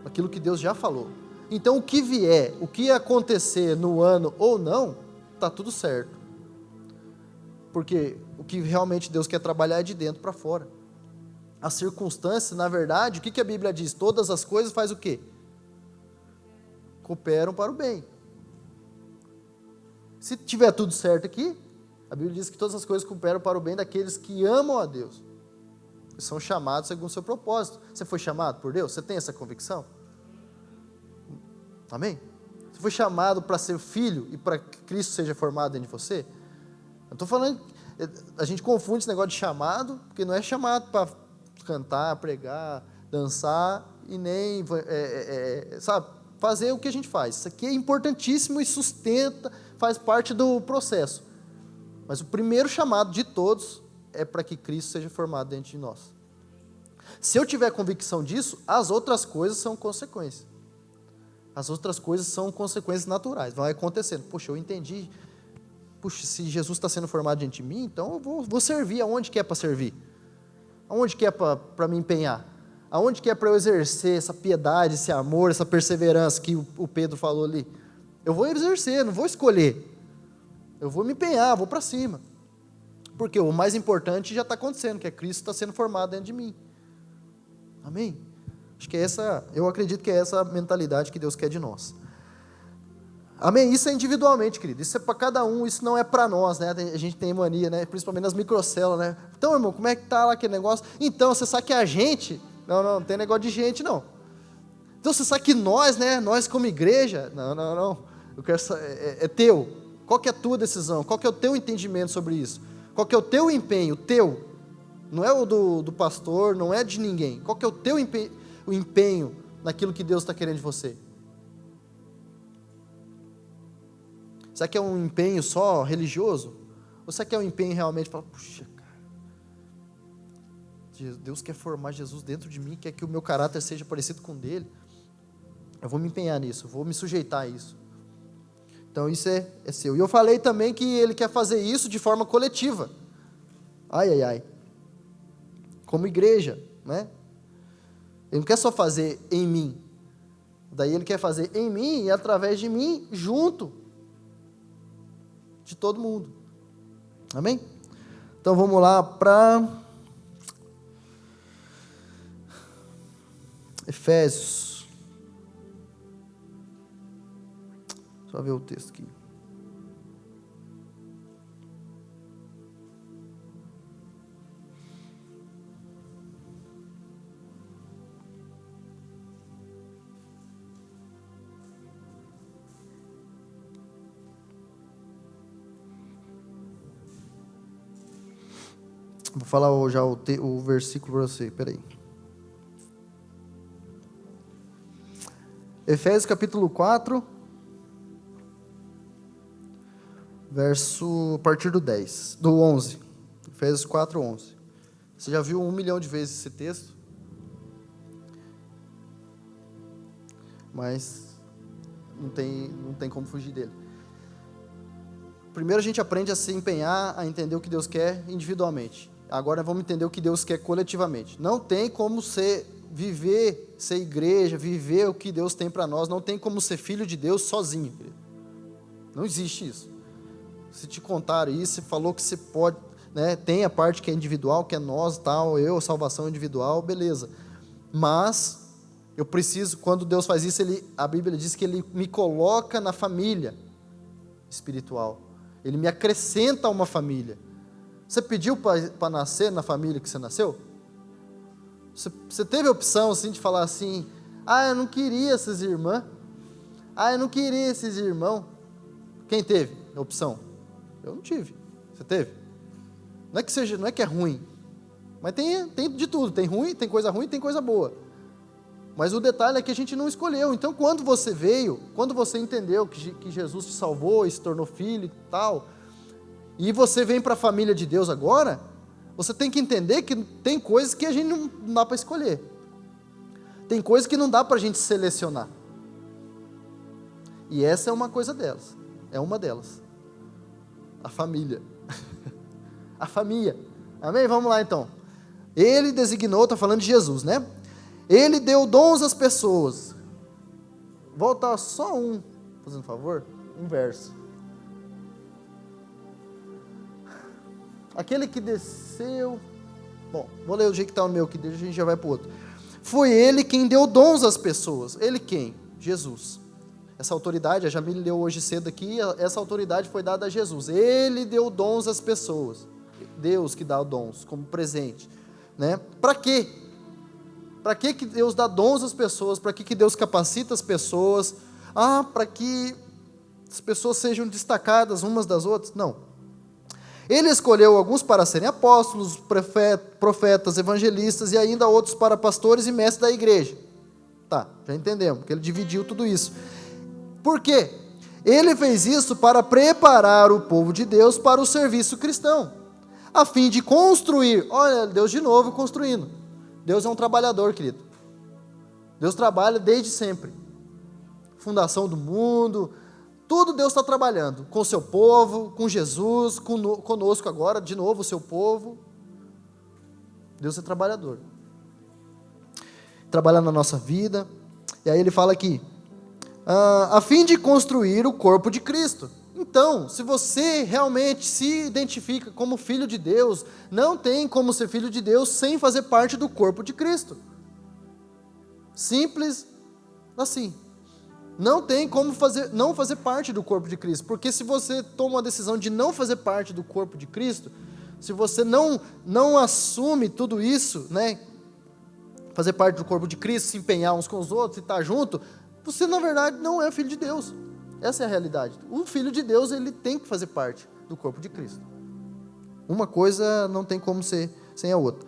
aquilo que Deus já falou. Então o que vier, o que acontecer no ano ou não, está tudo certo. Porque o que realmente Deus quer trabalhar é de dentro para fora. As circunstâncias, na verdade, o que a Bíblia diz? Todas as coisas faz o quê? Cooperam para o bem. Se tiver tudo certo aqui, a Bíblia diz que todas as coisas cooperam para o bem daqueles que amam a Deus. São chamados segundo o seu propósito. Você foi chamado por Deus? Você tem essa convicção? Amém? Você foi chamado para ser filho e para que Cristo seja formado dentro de você? Eu estou falando, a gente confunde esse negócio de chamado, porque não é chamado para cantar, pregar, dançar e nem, sabe, fazer o que a gente faz. Isso aqui é importantíssimo e sustenta, faz parte do processo. Mas o primeiro chamado de todos é para que Cristo seja formado dentro de nós. Se eu tiver convicção disso, as outras coisas são consequências. As outras coisas são consequências naturais, vai acontecendo. Poxa, eu entendi. Puxa, se Jesus está sendo formado diante de mim, então eu vou servir aonde que é para servir. Aonde que é para me empenhar. Aonde que é para eu exercer essa piedade, esse amor, essa perseverança que o Pedro falou ali. Eu vou exercer, não vou escolher. Eu vou me empenhar, vou para cima. Porque o mais importante já está acontecendo, que é Cristo está sendo formado dentro de mim. Amém? Acho que eu acredito que é essa a mentalidade que Deus quer de nós. Amém? Isso é individualmente, querido. Isso é para cada um, isso não é para nós, né? A gente tem mania, né? Principalmente nas microcélulas, né? Então, irmão, como é que tá lá aquele negócio? Então, você sabe que a gente... Não tem negócio de gente, não. Então, você sabe que nós, né? Nós como igreja... Não. Eu quero é teu. Qual que é a tua decisão? Qual que é o teu entendimento sobre isso? Qual que é o teu empenho? O teu. Não é o do pastor, não é de ninguém. Qual que é o teu empenho naquilo que Deus está querendo de você? Será que é um empenho só religioso? Ou será que é um empenho realmente para, puxa, cara, Deus quer formar Jesus dentro de mim, quer que o meu caráter seja parecido com o dele? Eu vou me empenhar nisso, vou me sujeitar a isso. Então isso é seu. E eu falei também que ele quer fazer isso de forma coletiva. Ai. Como igreja, né? Ele não quer só fazer em mim. Daí ele quer fazer em mim e através de mim, junto de todo mundo. Amém? Então vamos lá para Efésios. Só ver o texto aqui. Vou falar já o versículo para você, peraí. Efésios capítulo 4, a partir do 11. Efésios 4, 11. Você já viu 1 milhão de vezes esse texto? Mas não tem como fugir dele. Primeiro a gente aprende a se empenhar, a entender o que Deus quer individualmente. Agora vamos entender o que Deus quer coletivamente. Não tem como ser igreja, viver o que Deus tem para nós, não tem como ser filho de Deus sozinho, querido. Não existe isso. Se te contaram isso, você falou que você pode, né, tem a parte que é individual, que é nós, tal, salvação individual, beleza. Mas eu preciso, quando Deus faz isso, a Bíblia diz que Ele me coloca na família espiritual. Ele me acrescenta a uma família. Você pediu para nascer na família que você nasceu? Você teve a opção assim, de falar assim, eu não queria essas irmãs, eu não queria esses irmãos. Quem teve a opção? Eu não tive. Você teve? Não é que é ruim, mas tem de tudo, tem coisa ruim, tem coisa boa. Mas o detalhe é que a gente não escolheu. Então quando você entendeu que Jesus te salvou e se tornou filho e tal, e você vem para a família de Deus agora, você tem que entender que tem coisas que a gente não dá para escolher. Tem coisas que não dá para a gente selecionar. E essa é uma coisa delas. É uma delas. A família. A família. Amém? Vamos lá então. Ele designou, está falando de Jesus, né? Ele deu dons às pessoas. Volta só fazendo favor, um verso. Aquele que desceu... Bom, vou ler o jeito que está no meu, que a gente já vai para o outro. Foi ele quem deu dons às pessoas. Ele quem? Jesus. Essa autoridade, a Jamile leu hoje cedo aqui, essa autoridade foi dada a Jesus. Ele deu dons às pessoas. Deus que dá dons como presente. Né? Para quê? Para que Deus dá dons às pessoas? Para que Deus capacita as pessoas? Para que as pessoas sejam destacadas umas das outras? Não. Ele escolheu alguns para serem apóstolos, profetas, evangelistas e ainda outros para pastores e mestres da igreja. Tá, já entendemos, porque ele dividiu tudo isso. Por quê? Ele fez isso para preparar o povo de Deus para o serviço cristão, a fim de construir, olha, Deus de novo construindo, Deus é um trabalhador, querido. Deus trabalha desde sempre. Fundação do mundo, tudo Deus está trabalhando. Com o seu povo, com Jesus, conosco agora, de novo o seu povo. Deus é trabalhador. Trabalha na nossa vida. E aí ele fala aqui, a fim de construir o corpo de Cristo. Então, se você realmente se identifica como filho de Deus, não tem como ser filho de Deus sem fazer parte do corpo de Cristo. Simples assim. Não tem como não fazer parte do corpo de Cristo, porque se você toma uma decisão de não fazer parte do corpo de Cristo, se você não assume tudo isso, né, fazer parte do corpo de Cristo, se empenhar uns com os outros e estar junto, você na verdade não é filho de Deus. Essa é a realidade. O filho de Deus, ele tem que fazer parte do corpo de Cristo. Uma coisa não tem como ser sem a outra.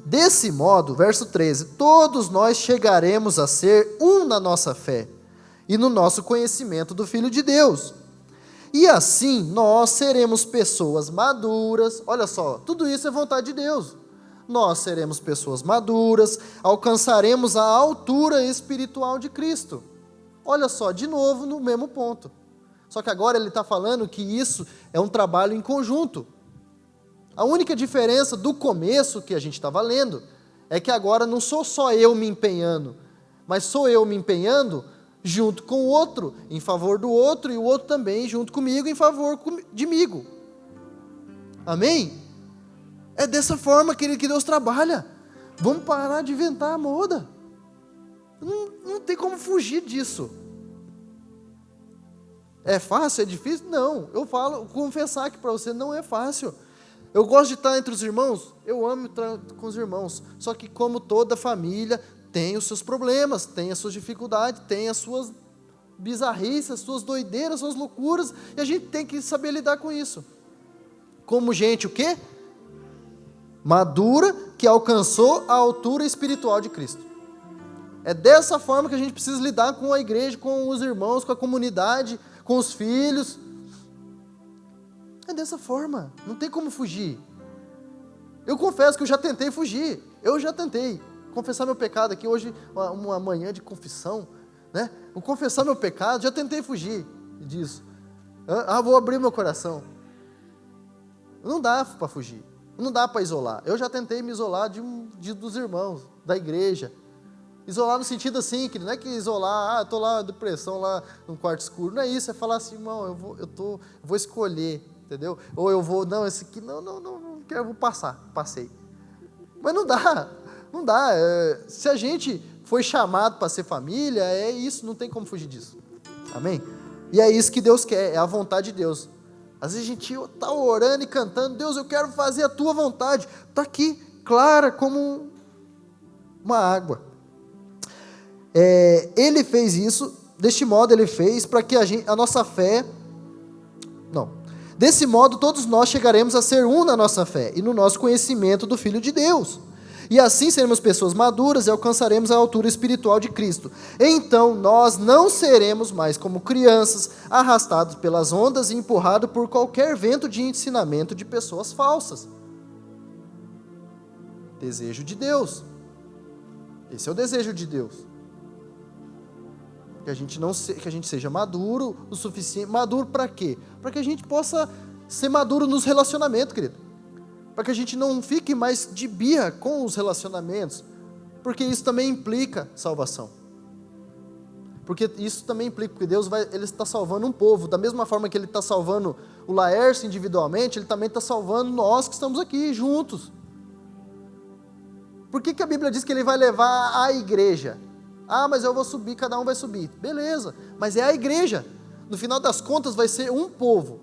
Desse modo, verso 13, todos nós chegaremos a ser um na nossa fé e no nosso conhecimento do Filho de Deus. E assim nós seremos pessoas maduras. Olha só, tudo isso é vontade de Deus. Nós seremos pessoas maduras, alcançaremos a altura espiritual de Cristo. Olha só, de novo no mesmo ponto. Só que agora ele está falando que isso é um trabalho em conjunto. A única diferença do começo que a gente estava lendo é que agora não sou só eu me empenhando, mas sou eu me empenhando junto com o outro, em favor do outro, e o outro também junto comigo, em favor de mim. Amém? É dessa forma, querido, que Deus trabalha. Vamos parar de inventar a moda. Não tem como fugir disso. É fácil? É difícil? Não. Eu falo, confessar que para você não é fácil. Eu gosto de estar entre os irmãos, eu amo estar com os irmãos. Só que como toda família tem os seus problemas, tem as suas dificuldades, tem as suas bizarrices, as suas doideiras, as suas loucuras, e a gente tem que saber lidar com isso. Como gente o quê? Madura, que alcançou a altura espiritual de Cristo. É dessa forma que a gente precisa lidar com a igreja, com os irmãos, com a comunidade, com os filhos. É dessa forma, não tem como fugir. Eu confesso que eu já tentei fugir, eu já tentei confessar meu pecado aqui hoje, uma manhã de confissão, né? Vou confessar meu pecado, já tentei fugir disso. Vou abrir meu coração. Não dá para fugir, não dá para isolar. Eu já tentei me isolar dos irmãos, da igreja. Isolar no sentido assim, que não é que isolar, estou lá, depressão, lá no quarto escuro. Não é isso, é falar assim, irmão, eu vou escolher, entendeu? Ou eu vou, não, esse aqui, não quero, eu vou passei. Mas não dá. Se a gente foi chamado para ser família, é isso, não tem como fugir disso. Amém? E é isso que Deus quer, é a vontade de Deus. Às vezes a gente está orando e cantando, Deus, eu quero fazer a tua vontade. Está aqui, clara como uma água. Ele fez isso, deste modo ele fez para que a nossa fé, desse modo todos nós chegaremos a ser um na nossa fé e no nosso conhecimento do Filho de Deus, e assim seremos pessoas maduras e alcançaremos a altura espiritual de Cristo. Então nós não seremos mais como crianças, arrastados pelas ondas e empurrados por qualquer vento de ensinamento de pessoas falsas. Desejo de Deus, esse é o desejo de Deus. Que a gente seja maduro o suficiente. Maduro para quê? Para que a gente possa ser maduro nos relacionamentos, querido. Para que a gente não fique mais de birra com os relacionamentos. Porque isso também implica salvação. Porque isso também implica, porque Deus ele está salvando um povo. Da mesma forma que Ele está salvando o Laércio individualmente, Ele também está salvando nós que estamos aqui juntos. Por que a Bíblia diz que Ele vai levar a igreja? Mas eu vou subir, cada um vai subir. Beleza, mas é a igreja. No final das contas vai ser um povo.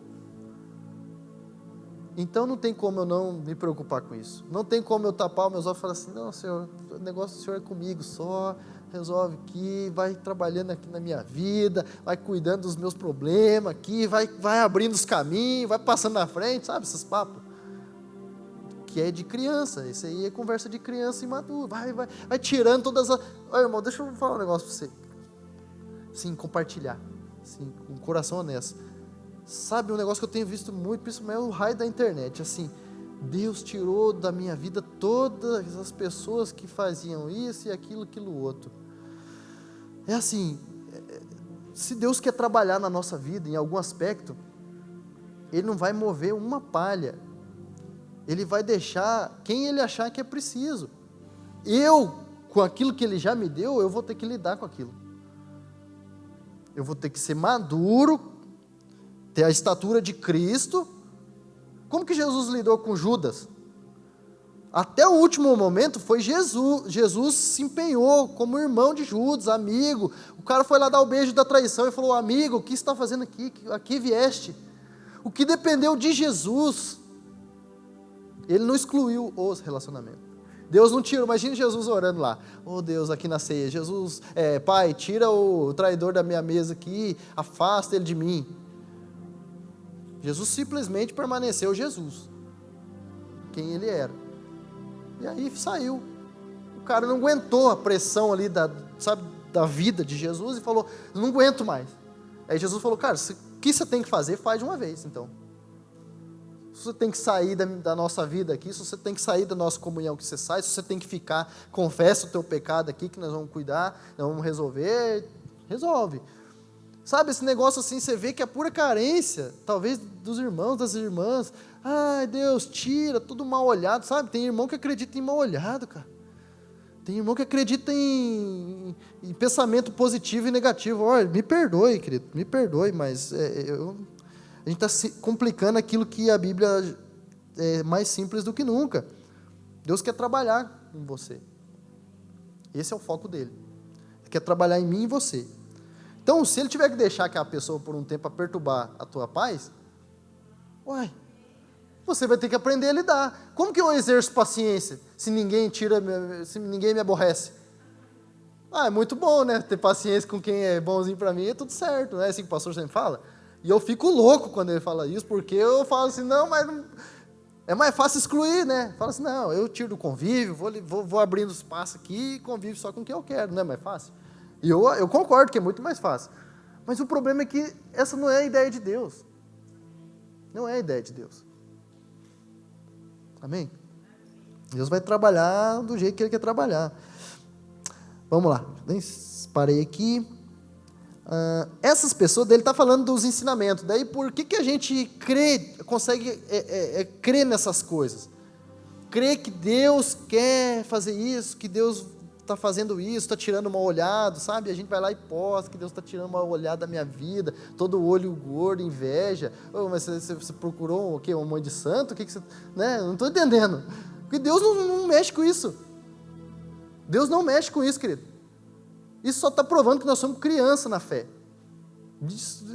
Então não tem como eu não me preocupar com isso. Não tem como eu tapar os meus olhos e falar assim, não, Senhor, o negócio do Senhor é comigo só, resolve aqui, vai trabalhando aqui na minha vida, vai cuidando dos meus problemas aqui, vai abrindo os caminhos, vai passando na frente, sabe, esses papos. Que é de criança, isso aí é conversa de criança imadura, vai tirando todas as... Olha, irmão, deixa eu falar um negócio para você, sim, compartilhar, sim, com o coração honesto. Sabe um negócio que eu tenho visto muito, principalmente o raio da internet, assim, Deus tirou da minha vida todas as pessoas que faziam isso e aquilo outro. É assim, se Deus quer trabalhar na nossa vida em algum aspecto, Ele não vai mover uma palha. Ele vai deixar quem Ele achar que é preciso. Eu, com aquilo que Ele já me deu, eu vou ter que lidar com aquilo. Eu vou ter que ser maduro, ter a estatura de Cristo. Como que Jesus lidou com Judas? Até o último momento foi Jesus. Jesus se empenhou como irmão de Judas, amigo. O cara foi lá dar o beijo da traição e falou: amigo, o que você está fazendo aqui? Aqui vieste. O que dependeu de Jesus, Ele não excluiu os relacionamentos. Deus não tirou. Imagine Jesus orando lá: oh Deus, aqui na ceia, Jesus, Pai, tira o traidor da minha mesa aqui, afasta ele de mim. Jesus simplesmente permaneceu Jesus, quem Ele era. E aí saiu. O cara não aguentou a pressão ali da vida de Jesus e falou: não aguento mais. Aí Jesus falou: cara, o que você tem que fazer, faz de uma vez então. Se você tem que sair da nossa vida aqui, se você tem que sair da nossa comunhão, que você sai, se você tem que ficar, confessa o teu pecado aqui, que nós vamos cuidar, nós vamos resolver, resolve. Sabe, esse negócio assim, você vê que é pura carência, talvez dos irmãos, das irmãs. Ai, Deus, tira, tudo mal olhado, sabe? Tem irmão que acredita em mal olhado, cara. Tem irmão que acredita em pensamento positivo e negativo. Olha, me perdoe, querido, me perdoe, mas a gente está complicando aquilo que a Bíblia é mais simples do que nunca. Deus quer trabalhar em você. Esse é o foco dele. Ele quer trabalhar em mim e em você. Então, se ele tiver que deixar aquela pessoa por um tempo para perturbar a tua paz, você vai ter que aprender a lidar. Como que eu exerço paciência se ninguém me aborrece? É muito bom, né? Ter paciência com quem é bonzinho para mim, é tudo certo, né? Assim que o pastor sempre fala. E eu fico louco quando ele fala isso, porque eu falo assim, não, mas é mais fácil excluir, né? Fala assim, não, eu tiro do convívio, vou abrindo espaço aqui e convivo só com quem eu quero, não é mais fácil? E eu concordo que é muito mais fácil. Mas o problema é que essa não é a ideia de Deus. Não é a ideia de Deus. Amém? Deus vai trabalhar do jeito que Ele quer trabalhar. Vamos lá. Parei aqui. Essas pessoas, ele está falando dos ensinamentos. Daí por que a gente consegue crer nessas coisas? Crer que Deus quer fazer isso, que Deus está fazendo isso, está tirando uma olhada, sabe? A gente vai lá e posta que Deus está tirando uma olhada da minha vida, todo olho gordo, inveja. Mas você procurou o quê? Uma mãe de santo? O que você, né? Não estou entendendo. Porque Deus não mexe com isso. Deus não mexe com isso, querido. Isso só está provando que nós somos criança na fé.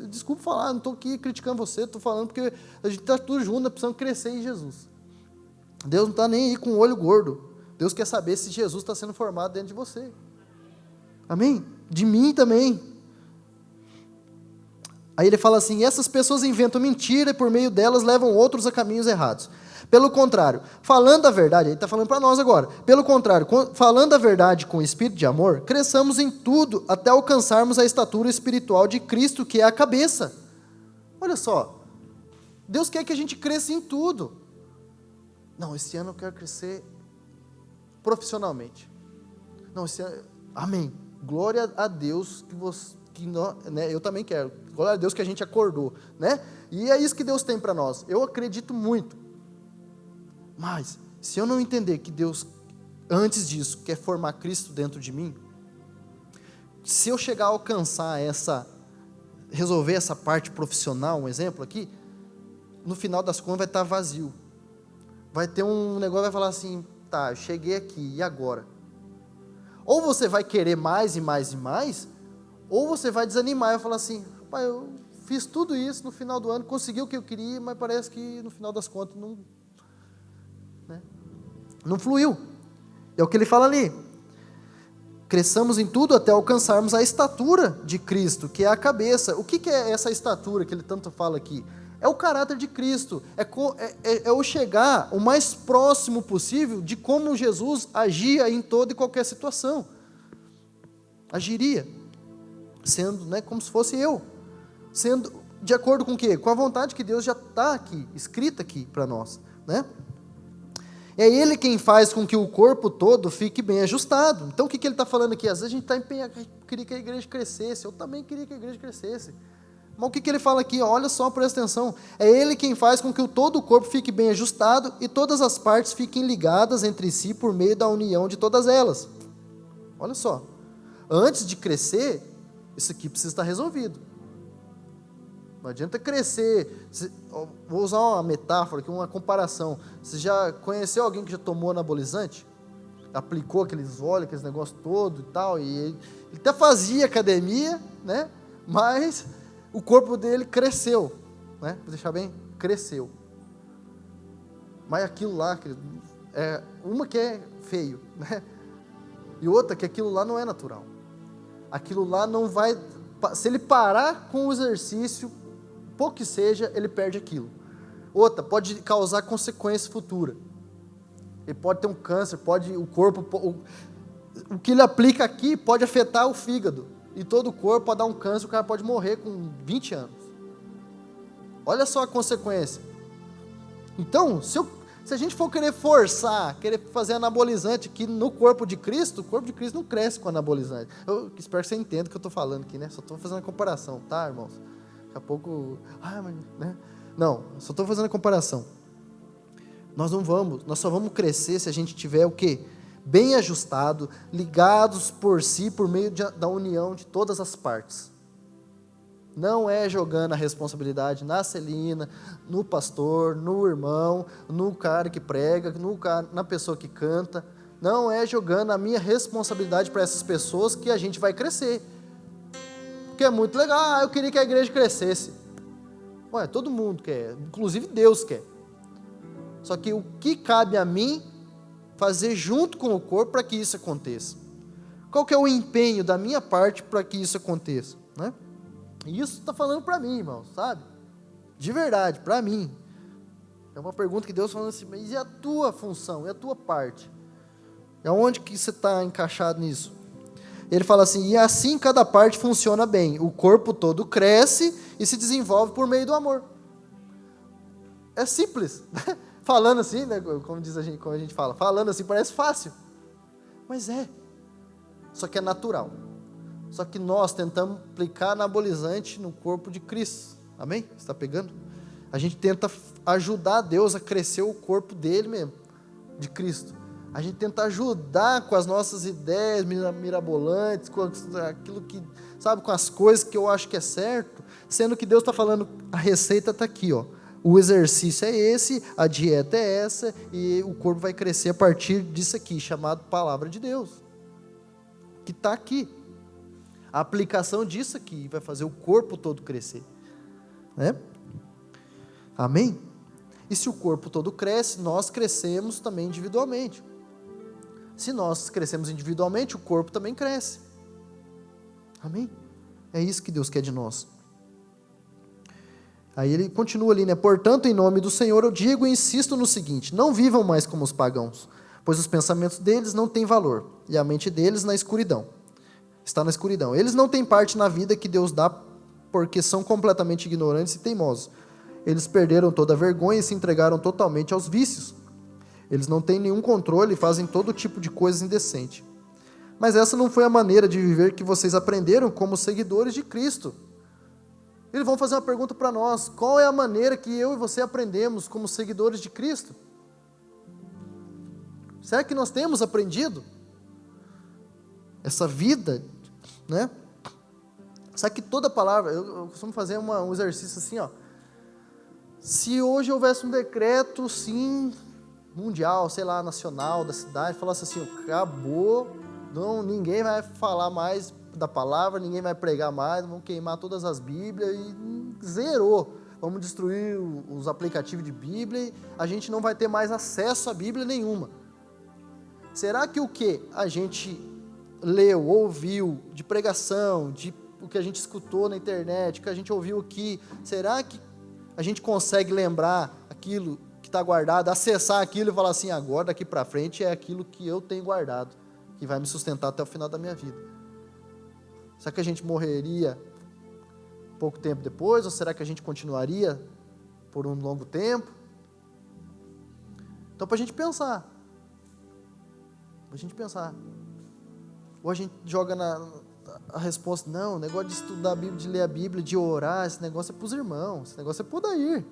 Desculpa falar, não estou aqui criticando você, estou falando porque a gente está tudo junto, nós precisamos crescer em Jesus. Deus não está nem aí com o olho gordo. Deus quer saber se Jesus está sendo formado dentro de você. Amém? De mim também. Aí ele fala assim: essas pessoas inventam mentira e por meio delas levam outros a caminhos errados. Pelo contrário, falando a verdade, ele está falando para nós agora, pelo contrário, falando a verdade com espírito de amor, cresçamos em tudo até alcançarmos a estatura espiritual de Cristo, que é a cabeça. Olha só, Deus quer que a gente cresça em tudo. Não, esse ano eu quero crescer profissionalmente. Não, esse ano, amém. Glória a Deus né, eu também quero. Glória a Deus que a gente acordou, né? E é isso que Deus tem para nós. Eu acredito muito. Mas, se eu não entender que Deus, antes disso, quer formar Cristo dentro de mim, se eu chegar a alcançar resolver essa parte profissional, um exemplo aqui, no final das contas vai estar vazio. Vai ter um negócio, vai falar assim, tá, eu cheguei aqui, e agora? Ou você vai querer mais e mais e mais, ou você vai desanimar e falar assim, pai, eu fiz tudo isso no final do ano, consegui o que eu queria, mas parece que no final das contas não fluiu. É o que ele fala ali. Cresçamos em tudo até alcançarmos a estatura de Cristo, que é a cabeça. O que é essa estatura que ele tanto fala aqui? É o caráter de Cristo. É o chegar o mais próximo possível de como Jesus agia em toda e qualquer situação. Agiria. Sendo, né, como se fosse eu. Sendo de acordo com o quê? Com a vontade que Deus já está aqui, escrita aqui para nós, né? É Ele quem faz com que o corpo todo fique bem ajustado. Então, o que ele está falando aqui? Às vezes a gente está empenhado, queria que a igreja crescesse, eu também queria que a igreja crescesse. Mas o que ele fala aqui? Olha só, presta atenção. É Ele quem faz com que todo o corpo fique bem ajustado e todas as partes fiquem ligadas entre si por meio da união de todas elas. Olha só. Antes de crescer, isso aqui precisa estar resolvido. Não adianta crescer. Vou usar uma metáfora aqui, uma comparação. Você já conheceu alguém que já tomou anabolizante? Aplicou aqueles óleos, aqueles negócios todo e tal, e ele até fazia academia, né? Mas o corpo dele cresceu, né? Vou deixar bem, cresceu. Mas aquilo lá, uma que é feio, né? E outra que aquilo lá não é natural. Aquilo lá não vai, se ele parar com o exercício, pouco que seja, ele perde aquilo. Outra, pode causar consequência futura. Ele pode ter um câncer, o corpo, o que ele aplica aqui pode afetar o fígado. E todo o corpo pode dar um câncer, o cara pode morrer com 20 anos. Olha só a consequência. Então, se a gente for querer forçar, querer fazer anabolizante aqui no corpo de Cristo, o corpo de Cristo não cresce com anabolizante. Eu espero que você entenda o que eu estou falando aqui, né? Só estou fazendo a comparação, tá, irmãos? Daqui a pouco, né? Não, só estou fazendo a comparação. Nós só vamos crescer se a gente tiver o quê? Bem ajustado, ligados por si, por meio da união de todas as partes. Não é jogando a responsabilidade na Celina, no pastor, no irmão, no cara que prega, na pessoa que canta. Não é jogando a minha responsabilidade para essas pessoas que a gente vai crescer. Porque é muito legal, eu queria que a igreja crescesse. Ué, todo mundo quer, inclusive Deus quer. Só que o que cabe a mim fazer junto com o corpo para que isso aconteça? Qual que é o empenho da minha parte para que isso aconteça, né? E isso está falando para mim, irmão, sabe? De verdade, para mim. É uma pergunta que Deus falando assim, mas e a tua função, e a tua parte? É onde que você está encaixado nisso? Ele fala assim, e assim cada parte funciona bem, o corpo todo cresce e se desenvolve por meio do amor. É simples, falando assim, né, como a gente fala, falando assim parece fácil, mas é, só que é natural. Só que nós tentamos aplicar anabolizante no corpo de Cristo. Amém? Você está pegando? A gente tenta ajudar Deus a crescer o corpo dele mesmo, de Cristo. A gente tenta ajudar com as nossas ideias mirabolantes, com aquilo que, sabe, com as coisas que eu acho que é certo, sendo que Deus está falando, a receita está aqui, ó. O exercício é esse, a dieta é essa, e o corpo vai crescer a partir disso aqui, chamado Palavra de Deus, que está aqui. A aplicação disso aqui vai fazer o corpo todo crescer, né? Amém? E se o corpo todo cresce, nós crescemos também individualmente. Se nós crescemos individualmente, o corpo também cresce. Amém? É isso que Deus quer de nós. Aí ele continua ali, né? Portanto, em nome do Senhor, eu digo e insisto no seguinte: não vivam mais como os pagãos, pois os pensamentos deles não têm valor, e a mente deles está na escuridão. Eles não têm parte na vida que Deus dá, porque são completamente ignorantes e teimosos. Eles perderam toda a vergonha e se entregaram totalmente aos vícios. Eles não têm nenhum controle e fazem todo tipo de coisa indecente. Mas essa não foi a maneira de viver que vocês aprenderam como seguidores de Cristo. Eles vão fazer uma pergunta para nós: qual é a maneira que eu e você aprendemos como seguidores de Cristo? Será que nós temos aprendido essa vida, né? Sabe que toda palavra, eu costumo fazer um exercício assim, ó. Se hoje houvesse um decreto, sim, mundial, sei lá, nacional, da cidade, falasse assim, acabou, não, ninguém vai falar mais da palavra, ninguém vai pregar mais, vamos queimar todas as Bíblias e zerou. Vamos destruir os aplicativos de Bíblia e a gente não vai ter mais acesso a Bíblia nenhuma. Será que o que a gente leu, ouviu de pregação, o que a gente escutou na internet, o que a gente ouviu aqui, será que a gente consegue lembrar aquilo que está guardado, acessar aquilo e falar assim, agora daqui para frente é aquilo que eu tenho guardado, que vai me sustentar até o final da minha vida? Será que a gente morreria pouco tempo depois, ou será que a gente continuaria por um longo tempo? Então, para a gente pensar. Ou a gente joga a resposta, não, o negócio de estudar a Bíblia, de ler a Bíblia, de orar, esse negócio é para os irmãos, esse negócio é para o Dair.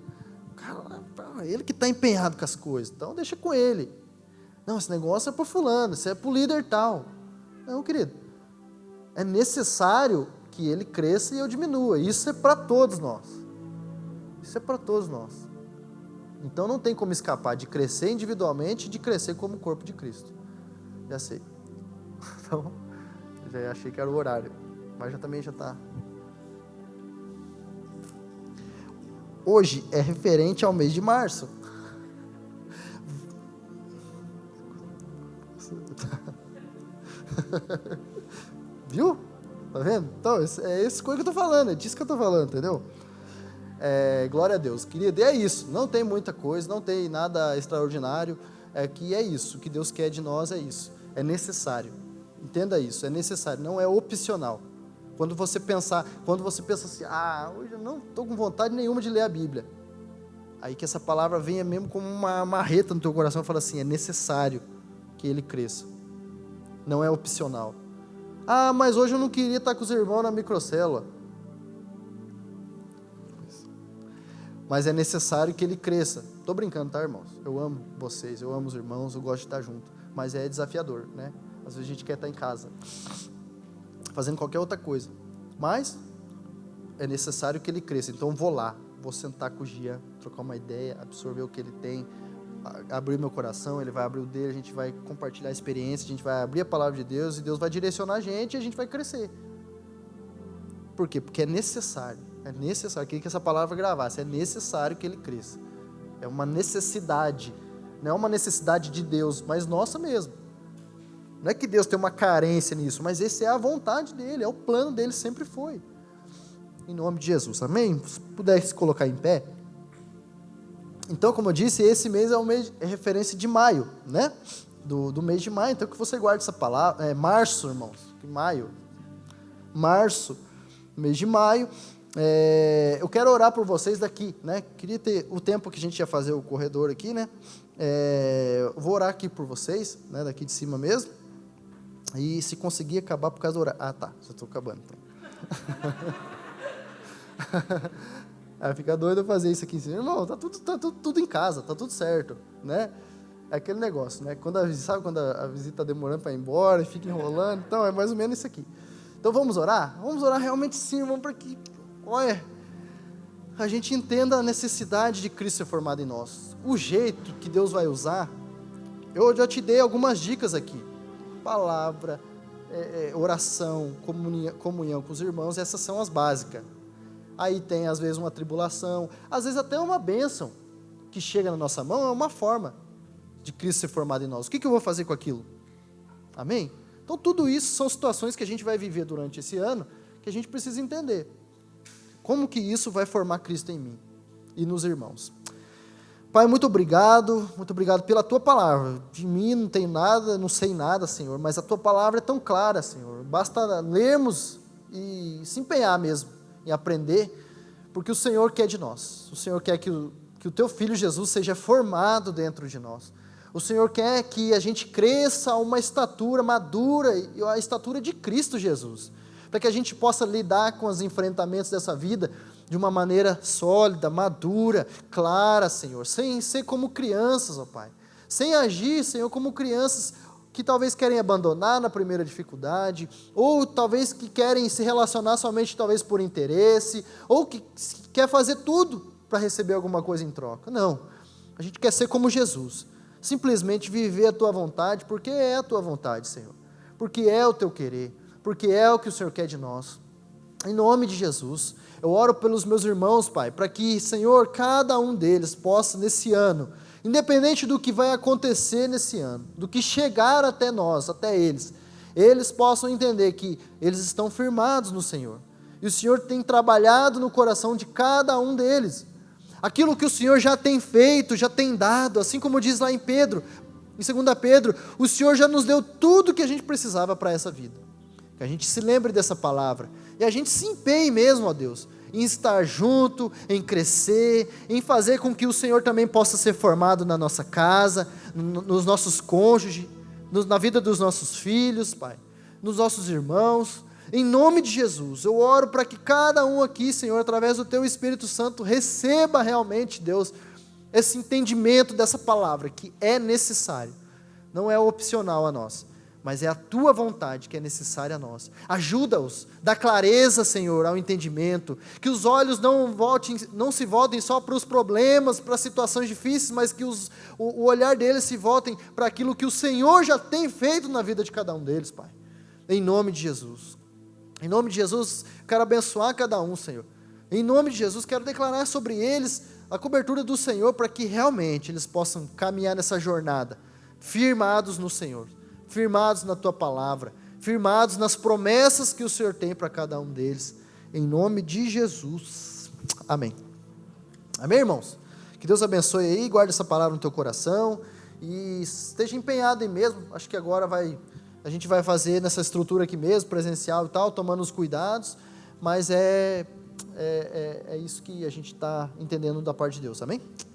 Cara, ele que está empenhado com as coisas, então deixa com ele. Não, esse negócio é para fulano, isso é para o líder tal. Não, querido, é necessário que ele cresça e eu diminua. Isso é para todos nós. Então não tem como escapar de crescer individualmente e de crescer como corpo de Cristo. Já sei. Então, já achei que era o horário, mas também já está. Hoje é referente ao mês de março. Viu? Tá vendo? Então, é essa coisa que eu estou falando, é disso que eu estou falando, entendeu? Glória a Deus, querido, é isso, não tem muita coisa, não tem nada extraordinário, que é isso, o que Deus quer de nós é isso, é necessário, entenda isso, é necessário, não é opcional. Quando você pensa assim, hoje eu não estou com vontade nenhuma de ler a Bíblia, aí que essa palavra venha mesmo como uma marreta no teu coração e fala assim, é necessário que ele cresça, não é opcional. Mas hoje eu não queria estar com os irmãos na microcélula. Mas é necessário que ele cresça. Estou brincando, tá, irmãos? Eu amo vocês, eu amo os irmãos, eu gosto de estar junto. Mas é desafiador, né? Às vezes a gente quer estar em casa, fazendo qualquer outra coisa. Mas é necessário que ele cresça. Então vou lá, vou sentar com o Gia, trocar uma ideia, absorver o que ele tem, abrir meu coração, ele vai abrir o dele, a gente vai compartilhar a experiência, a gente vai abrir a palavra de Deus e Deus vai direcionar a gente e a gente vai crescer. Por quê? Porque é necessário, queria que essa palavra gravasse, é necessário que ele cresça. É uma necessidade, não é uma necessidade de Deus, mas nossa mesmo. Não é que Deus tem uma carência nisso, mas essa é a vontade dele, é o plano dele, sempre foi. Em nome de Jesus, amém? Se pudesse se colocar em pé. Então, como eu disse, esse mês é um mês, é referência de maio, né? Do mês de maio, então que você guarde essa palavra, março, irmãos, março, mês de maio, eu quero orar por vocês daqui, né? Queria ter o tempo que a gente ia fazer o corredor aqui, né? Eu vou orar aqui por vocês, né? Daqui de cima mesmo, e se conseguir acabar por causa do horário, já estou acabando, então. Fica doido eu fazer isso aqui em cima. Irmão, tá tudo em casa, tá tudo certo, né? É aquele negócio, né? Sabe quando a visita tá demorando para ir embora e fica enrolando? Então, é mais ou menos isso aqui. Então, vamos orar? Vamos orar realmente sim, irmão, para que, a gente entenda a necessidade de Cristo ser formado em nós. O jeito que Deus vai usar, eu já te dei algumas dicas aqui. Palavra, oração, comunhão com os irmãos, essas são as básicas. Aí tem, às vezes, uma tribulação, às vezes até uma bênção que chega na nossa mão, é uma forma de Cristo ser formado em nós. O que eu vou fazer com aquilo? Amém? Então, tudo isso são situações que a gente vai viver durante esse ano, que a gente precisa entender. Como que isso vai formar Cristo em mim e nos irmãos. Pai, muito obrigado pela Tua palavra. De mim não tenho nada, não sei nada, Senhor, mas a Tua palavra é tão clara, Senhor. Basta lermos e se empenhar mesmo em aprender, porque o Senhor quer de nós. O Senhor quer que o Teu Filho Jesus seja formado dentro de nós. O Senhor quer que a gente cresça a uma estatura madura, e a estatura de Cristo Jesus, para que a gente possa lidar com os enfrentamentos dessa vida de uma maneira sólida, madura, clara, Senhor, sem ser como crianças, ó Pai, sem agir, Senhor, como crianças que talvez querem abandonar na primeira dificuldade, ou talvez que querem se relacionar somente talvez por interesse, ou que quer fazer tudo para receber alguma coisa em troca. Não, a gente quer ser como Jesus, simplesmente viver a Tua vontade, porque é a Tua vontade, Senhor, porque é o Teu querer, porque é o que o Senhor quer de nós. Em nome de Jesus, eu oro pelos meus irmãos, Pai, para que, Senhor, cada um deles possa nesse ano, independente do que vai acontecer nesse ano, do que chegar até nós, até eles possam entender que eles estão firmados no Senhor, e o Senhor tem trabalhado no coração de cada um deles, aquilo que o Senhor já tem feito, já tem dado, assim como diz lá em 2 Pedro, o Senhor já nos deu tudo que a gente precisava para essa vida, que a gente se lembre dessa palavra, e a gente se empenhe mesmo, ó Deus, em estar junto, em crescer, em fazer com que o Senhor também possa ser formado na nossa casa, nos nossos cônjuges, na vida dos nossos filhos, Pai, nos nossos irmãos. Em nome de Jesus, eu oro para que cada um aqui, Senhor, através do Teu Espírito Santo, receba realmente, Deus, esse entendimento dessa palavra, que é necessário, não é opcional a nós, mas é a Tua vontade que é necessária a nós. Ajuda-os, dá clareza, Senhor, ao entendimento, que os olhos não se voltem só para os problemas, para as situações difíceis, mas que o olhar deles se voltem para aquilo que o Senhor já tem feito na vida de cada um deles, Pai. Em nome de Jesus. Em nome de Jesus, quero abençoar cada um, Senhor. Em nome de Jesus, quero declarar sobre eles a cobertura do Senhor, para que realmente eles possam caminhar nessa jornada, firmados no Senhor, firmados na Tua palavra, firmados nas promessas que o Senhor tem para cada um deles. Em nome de Jesus. Amém. Amém, irmãos? Que Deus abençoe aí, guarde essa palavra no teu coração e esteja empenhado em mesmo. Acho que agora a gente vai fazer nessa estrutura aqui mesmo, presencial e tal, tomando os cuidados, mas é isso que a gente está entendendo da parte de Deus, amém?